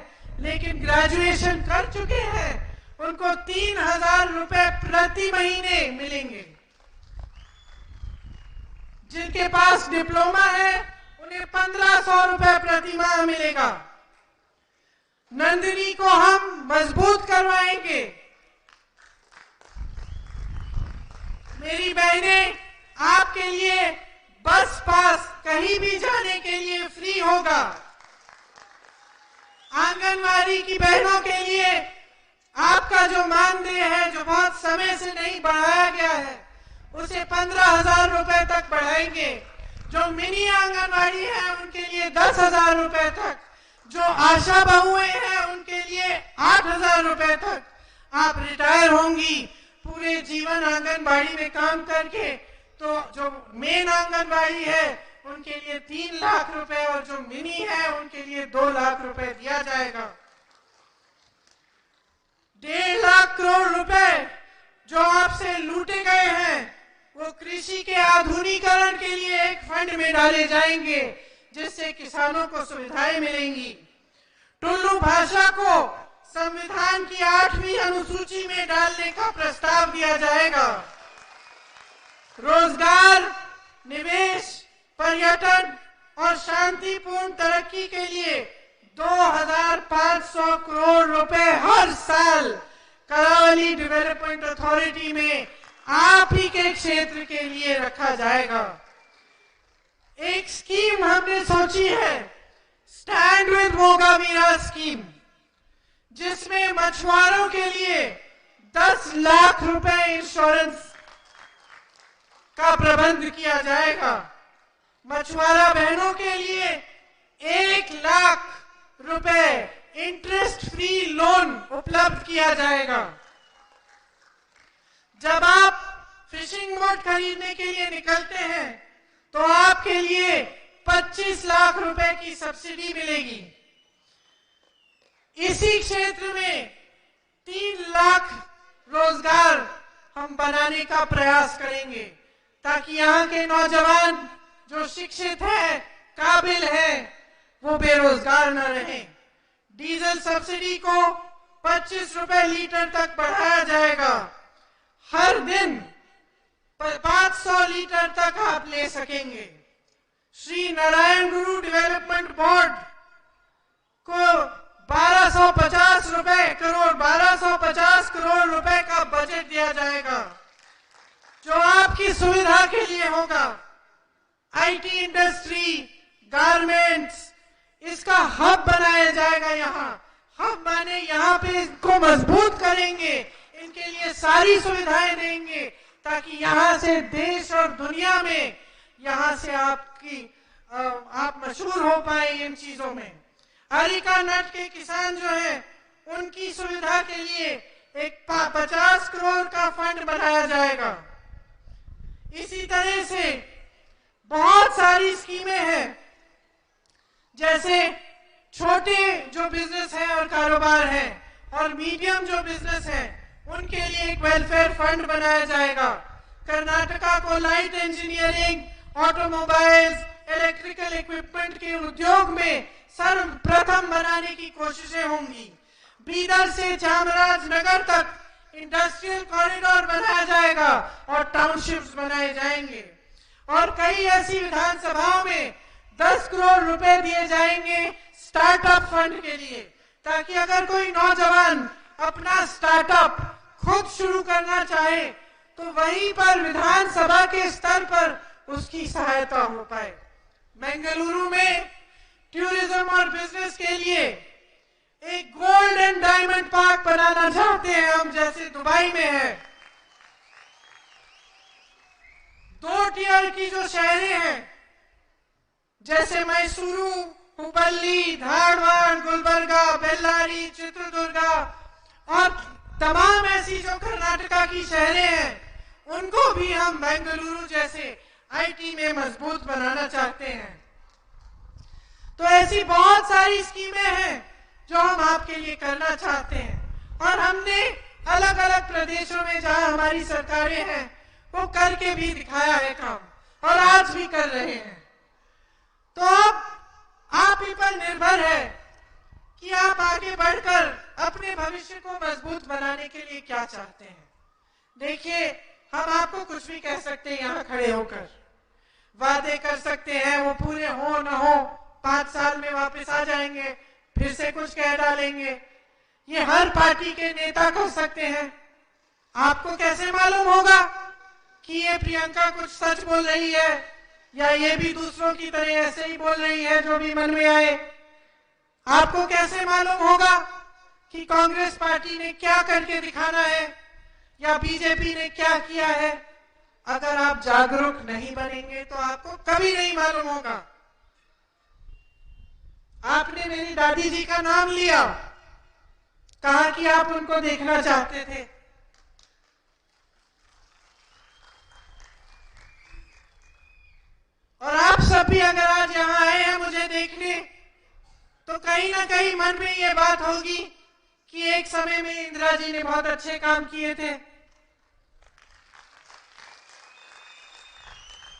लेकिन ग्रेजुएशन कर चुके हैं उनको 3000 रुपए प्रति महीने मिलेंगे। जिनके पास डिप्लोमा है उन्हें 1500 रुपए प्रति माह मिलेगा। नंदिनी को हम मजबूत करवाएंगे। मेरी बहनें, आपके लिए बस पास कहीं भी जाने के लिए फ्री होगा। आंगनवाड़ी की बहनों के लिए आपका जो मानदेय है, जो बहुत समय से नहीं बढ़ाया गया है, उसे 15,000 रुपए तक बढ़ाएंगे। जो मिनी आंगनवाड़ी है उनके लिए 10,000 रुपए तक, जो आशा बहुएं हैं उनके लिए 8,000 रुपए तक। आप रिटायर होंगी पूरे जीवन आंगनबाड़ी में काम करके, तो जो मेन आंगनबाड़ी है उनके लिए 3 लाख रुपए और जो मिनी है उनके लिए 2 लाख रुपए दिया जाएगा। 1.5 लाख करोड़ रुपए जो आपसे लूटे गए हैं वो कृषि के आधुनिकीकरण के लिए एक फंड में डाले जाएंगे जिससे किसानों को सुविधाएं मिलेंगी। टुल्लू भाषा को संविधान की 8वीं अनुसूची में डालने का प्रस्ताव दिया जाएगा। रोजगार, निवेश, पर्यटन और शांतिपूर्ण तरक्की के लिए 2500 करोड़ रुपए हर साल करावली डेवलपमेंट अथॉरिटी में आप ही के क्षेत्र के लिए रखा जाएगा। एक स्कीम हमने सोची है, स्टैंड विद मोगावीरा स्कीम, जिसमें मछुआरों के लिए 10 लाख रुपए इंश्योरेंस का प्रबंध किया जाएगा। मछुआरा बहनों के लिए 1 लाख रुपए इंटरेस्ट फ्री लोन उपलब्ध किया जाएगा। जब आप फिशिंग बोट खरीदने के लिए निकलते हैं तो आपके लिए 25 लाख रुपए की सब्सिडी मिलेगी। इसी क्षेत्र में 3 लाख रोजगार हम बनाने का प्रयास करेंगे ताकि यहाँ के नौजवान जो शिक्षित है, काबिल है, वो बेरोजगार न रहे। डीजल सब्सिडी को 25 रुपए लीटर तक बढ़ाया जाएगा। हर दिन 500 लीटर तक आप ले सकेंगे। श्री नारायण गुरु डेवलपमेंट बोर्ड को 1250 करोड़ रुपए का बजट दिया जाएगा जो आपकी सुविधा के लिए होगा। आईटी इंडस्ट्री, गारमेंट्स, इसका हब बनाया जाएगा। यहाँ हब माने यहाँ पे इसको मजबूत करेंगे, इनके लिए सारी सुविधाएं देंगे ताकि यहाँ से देश और दुनिया में यहाँ से आप मशहूर हो पाए इन चीजों में। अरिका नट के किसान जो है उनकी सुविधा के लिए एक 50 करोड़ का फंड बनाया जाएगा। इसी तरह से बहुत सारी स्कीमें हैं, जैसे छोटे जो बिजनेस है और कारोबार है और मीडियम जो बिजनेस है उनके लिए एक वेलफेयर फंड बनाया जाएगा। कर्नाटका को light engineering, automobiles, electrical equipment के उद्योग में सर्वप्रथम बनाने की कोशिशें होंगी। बीदर से चामराजनगर तक इंडस्ट्रियल कॉरिडोर बनाया जाएगा और टाउनशिप्स बनाए जाएंगे। और कई ऐसी विधानसभाओं में 10 करोड़ रुपए दिए जाएंगे स्टार्टअप फंड के लिए, ताकि अगर कोई नौजवान अपना स्टार्टअप खुद शुरू करना चाहे तो वहीं पर विधानसभा के स्तर पर उसकी सहायता हो पाए। बेंगलुरु में टूरिज्म और बिजनेस के लिए एक गोल्ड एंड डायमंड पार्क बनाना चाहते हैं हम, जैसे दुबई में है। 2 टियर की जो शहरें हैं जैसे मैसूरू, हुबल्ली, धारवाड़, गुलबर्गा, बेल्लारी, चित्रदुर्गा और तमाम ऐसी जो कर्नाटका की शहरें हैं उनको भी हम बेंगलुरु जैसे आईटी में मजबूत बनाना चाहते हैं। तो ऐसी बहुत सारी स्कीमें हैं जो हम आपके लिए करना चाहते हैं और हमने अलग अलग प्रदेशों में जहां हमारी सरकारें हैं वो करके भी दिखाया है काम, और आज भी कर रहे हैं। तो अब आप ही पर निर्भर है कि आप आगे बढ़कर अपने भविष्य को मजबूत बनाने के लिए क्या चाहते हैं। देखिए, हम आपको कुछ भी कह सकते हैं, यहाँ खड़े होकर वादे कर सकते हैं, वो पूरे हो न हो 5 साल में वापस आ जाएंगे, फिर से कुछ कह डालेंगे। ये हर पार्टी के नेता कर सकते हैं। आपको कैसे मालूम होगा कि ये प्रियंका कुछ सच बोल रही है या ये भी दूसरों की तरह ऐसे ही बोल रही है जो भी मन में आए? आपको कैसे मालूम होगा कि कांग्रेस पार्टी ने क्या करके दिखाना है या बीजेपी ने क्या किया है? अगर आप जागरूक नहीं बनेंगे तो आपको कभी नहीं मालूम होगा। आपने मेरी दादी जी का नाम लिया, कहा कि आप उनको देखना चाहते थे। और आप सब भी अगर आज यहाँ आए हैं मुझे देखने, तो कहीं ना कहीं मन में ये बात होगी कि एक समय में इंदिरा जी ने बहुत अच्छे काम किए थे।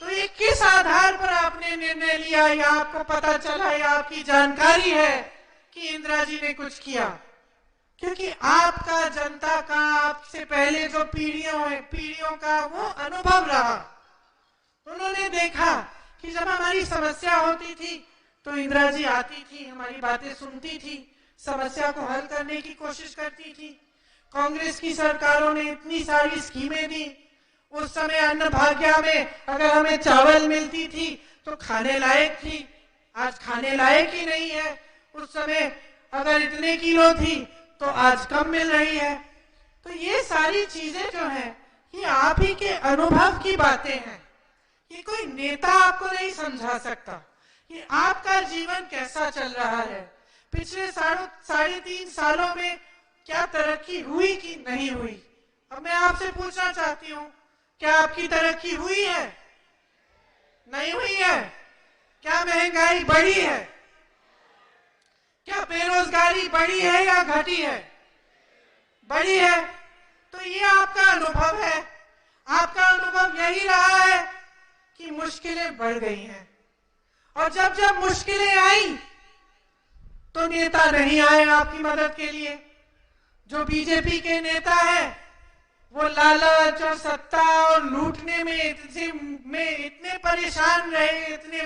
तो ये किस आधार पर आपने निर्णय लिया, या आपको पता चला, या आपकी जानकारी है कि इंदिरा जी ने कुछ किया? क्योंकि आपका, जनता का, आपसे पहले जो पीढ़ियों का वो अनुभव रहा। उन्होंने देखा कि जब हमारी समस्या होती थी तो इंदिरा जी आती थी, हमारी बातें सुनती थी, समस्या को हल करने की कोशिश करती थी। कांग्रेस की सरकारों ने इतनी सारी स्कीमें दी। उस समय अन्न भाग्य में अगर हमें चावल मिलती थी तो खाने लायक थी, आज खाने लायक ही नहीं है। उस समय अगर इतने किलो थी तो आज कम मिल रही है। तो ये सारी चीजें जो है ये आप ही के अनुभव की बातें हैं। ये कोई नेता आपको नहीं समझा सकता। ये आपका जीवन कैसा चल रहा है, पिछले 3.5 सालों में क्या तरक्की हुई कि नहीं हुई? अब मैं आपसे पूछना चाहती हूँ, क्या आपकी तरक्की हुई है? नहीं हुई है? क्या महंगाई बढ़ी है? क्या बेरोजगारी बढ़ी है या घटी है? बढ़ी है। तो ये आपका अनुभव है। आपका अनुभव यही रहा है कि मुश्किलें बढ़ गई हैं, और जब जब मुश्किलें आई तो नेता नहीं आए आपकी मदद के लिए। जो बीजेपी के नेता है वो लालच और सत्ता और लूटने में इतने परेशान रहे, इतने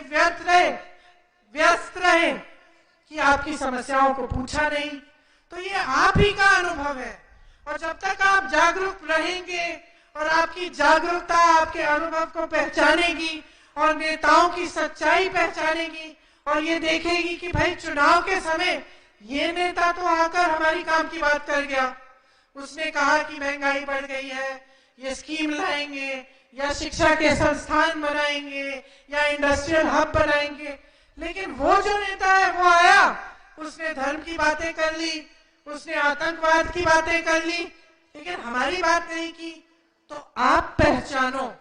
व्यस्त रहे कि आपकी समस्याओं को पूछा नहीं। तो ये आप ही का अनुभव है, और जब तक आप जागरूक रहेंगे और आपकी जागरूकता आपके अनुभव को पहचानेगी और नेताओं की सच्चाई पहचानेगी और ये देखेगी कि भाई चुनाव के समय ये नेता तो आकर हमारी काम की बात कर गया, उसने कहा कि महंगाई बढ़ गई है, ये स्कीम लाएंगे या शिक्षा के संस्थान बनाएंगे या इंडस्ट्रियल हब बनाएंगे, लेकिन वो जो नेता है वो आया, उसने धर्म की बातें कर ली, उसने आतंकवाद की बातें कर ली, लेकिन हमारी बात नहीं की। तो आप पहचानो,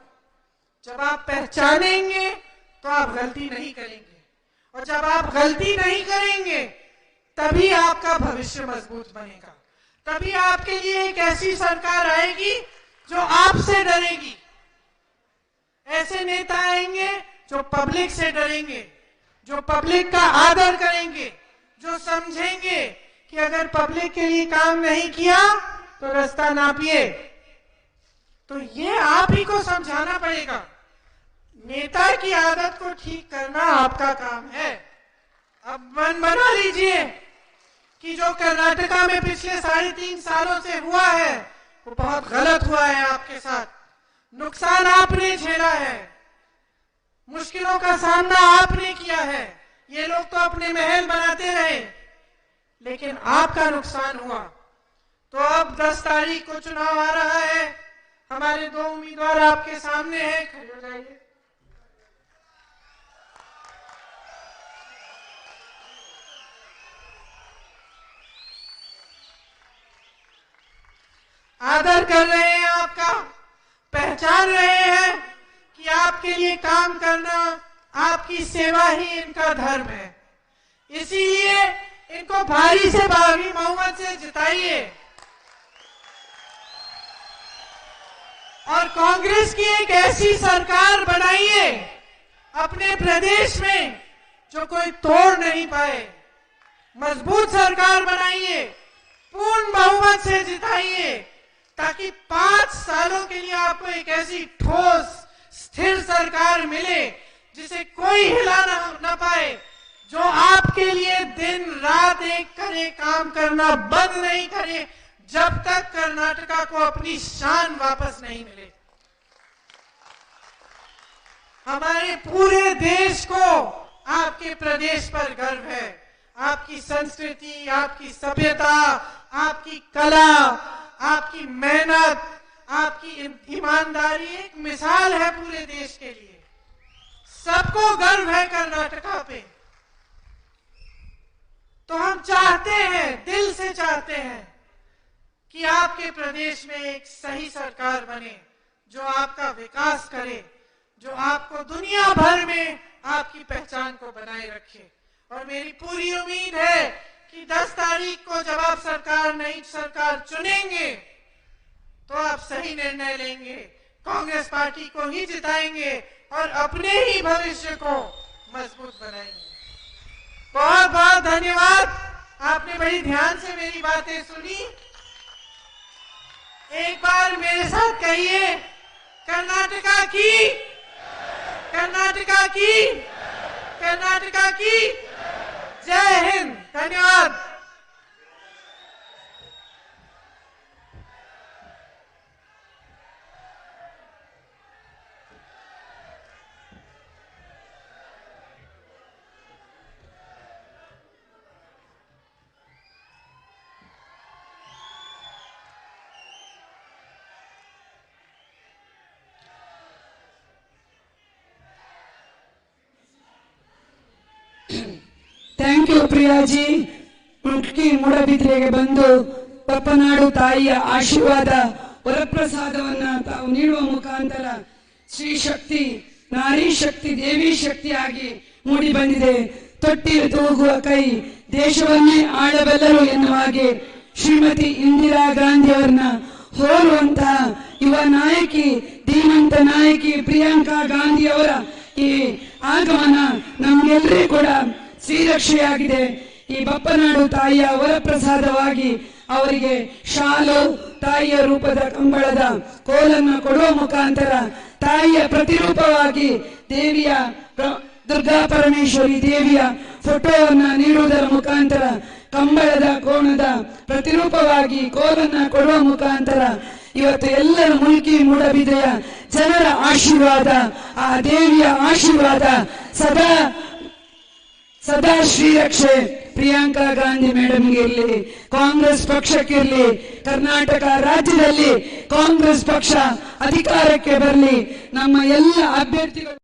जब आप पहचानेंगे तो आप गलती नहीं करेंगे, और जब आप गलती नहीं करेंगे तभी आपका भविष्य मजबूत बनेगा। तभी आपके लिए एक ऐसी सरकार आएगी जो आपसे डरेगी। ऐसे नेता आएंगे जो पब्लिक से डरेंगे, जो पब्लिक का आदर करेंगे, जो समझेंगे कि अगर पब्लिक के लिए काम नहीं किया तो रास्ता नापिए। तो ये आप ही को समझाना पड़ेगा। नेता की आदत को ठीक करना आपका काम है। अब मन बना लीजिए कि जो कर्नाटका में पिछले 3.5 सालों से हुआ है वो बहुत गलत हुआ है आपके साथ। नुकसान आपने झेला है, मुश्किलों का सामना आपने किया है। ये लोग तो अपने महल बनाते रहे, लेकिन आपका नुकसान हुआ। तो अब 10 तारीख को चुनाव आ रहा है, हमारे 2 उम्मीदवार आपके सामने हैं, खड़े हो जाइए। आदर कर रहे हैं आपका, पहचान रहे हैं कि आपके लिए काम करना, आपकी सेवा ही इनका धर्म है। इसीलिए इनको भारी से भारी बहुमत से जिताइए और कांग्रेस की एक ऐसी सरकार बनाइए अपने प्रदेश में जो कोई तोड़ नहीं पाए। मजबूत सरकार बनाइए, पूर्ण बहुमत से जिताइए, ताकि 5 सालों के लिए आपको एक ऐसी ठोस स्थिर सरकार मिले जिसे कोई हिला ना पाए, जो आपके लिए दिन रात एक करे, काम करना बंद नहीं करे जब तक कर्नाटका को अपनी शान वापस नहीं मिले। हमारे पूरे देश को आपके प्रदेश पर गर्व है। आपकी संस्कृति, आपकी सभ्यता, आपकी कला, आपकी मेहनत, आपकी ईमानदारी एक मिसाल है पूरे देश के लिए। सबको गर्व है कर्नाटका पे। तो हम चाहते हैं, दिल से चाहते हैं कि आपके प्रदेश में एक सही सरकार बने जो आपका विकास करे, जो आपको दुनिया भर में आपकी पहचान को बनाए रखे। और मेरी पूरी उम्मीद है कि 10 तारीख को जब आप नई सरकार चुनेंगे तो आप सही निर्णय लेंगे, कांग्रेस पार्टी को ही जिताएंगे और अपने ही भविष्य को मजबूत बनाएंगे। बहुत बहुत धन्यवाद। आपने बड़ी ध्यान से मेरी बातें सुनी। एक बार मेरे साथ कहिए, कर्नाटका की, कर्नाटका की, कर्नाटका की जय हिंद। धन्यवाद। Thank you Priya ji. ಮುಲ್ಕಿ ಮೂಡಬಿದ್ರೆಗೆ ಬಂದು ಬಪ್ಪನಾಡು ತಾಯಿಯ ಆಶೀರ್ವಾದ ವರಪ್ರಸಾದವನ್ನ ತಾವು ನೀಡುವ ಮುಖಾಂತರ ಶ್ರೀ ಶಕ್ತಿ, ನಾರಿ ಶಕ್ತಿ, ದೇವಿ ಶಕ್ತಿಯಾಗಿ ಮೂಡಿ ಬಂದಿದೆ. ತೊಟ್ಟಿ ತೂಗುವ ಕೈ ದೇಶವನ್ನೇ ಆಳಬಲ್ಲರು ಎನ್ನುವ ಹಾಗೆ ಶ್ರೀಮತಿ ಇಂದಿರಾ ಗಾಂಧಿ ಅವರನ್ನ ಹೋಲುವಂತಹ ಯುವ ನಾಯಕಿ, ಧೀಮಂತ ನಾಯಕಿ ಪ್ರಿಯಾಂಕಾ ಗಾಂಧಿ ಅವರ ಈ ಆಗಮನ ನಮ್ಗೆಲ್ಲರಿಗೂ ಕೂಡ ಶ್ರೀರಕ್ಷೆಯಾಗಿದೆ. ಈ ಬಪ್ಪನಾಡು ತಾಯಿಯ ವರಪ್ರಸಾದವಾಗಿ ಅವರಿಗೆ ಶಾಲು, ತಾಯಿಯ ರೂಪದ ಕಂಬಳದ ಕೋಲನ್ನು ಕೊಡುವ ಮುಖಾಂತರ ತಾಯಿಯ ಪ್ರತಿರೂಪವಾಗಿ ದೇವಿಯ ದುರ್ಗಾ ಪರಮೇಶ್ವರಿ ದೇವಿಯ ಫೋಟೋವನ್ನ ನೀಡುವುದರ ಮುಖಾಂತರ ಕಂಬಳದ ಕೋಣದ ಪ್ರತಿರೂಪವಾಗಿ ಕೋಲನ್ನ ಕೊಡುವ ಮುಖಾಂತರ ಇವತ್ತು ಎಲ್ಲರ ಮುಲ್ಕಿ ಮೂಡಬಿದ್ರೆಯ ಜನರ ಆಶೀರ್ವಾದ, ಆ ದೇವಿಯ ಆಶೀರ್ವಾದ ಸದಾ ಸದಾ ಶ್ರೀರಕ್ಷೆ ಪ್ರಿಯಾಂಕಾ ಗಾಂಧಿ ಮೇಡಮ್ಗೆ ಇರಲಿ, ಕಾಂಗ್ರೆಸ್ ಪಕ್ಷಕ್ಕಿರಲಿ, ಕರ್ನಾಟಕ ರಾಜ್ಯದಲ್ಲಿ ಕಾಂಗ್ರೆಸ್ ಪಕ್ಷ ಅಧಿಕಾರಕ್ಕೆ ಬರಲಿ, ನಮ್ಮ ಎಲ್ಲ ಅಭ್ಯರ್ಥಿಗಳು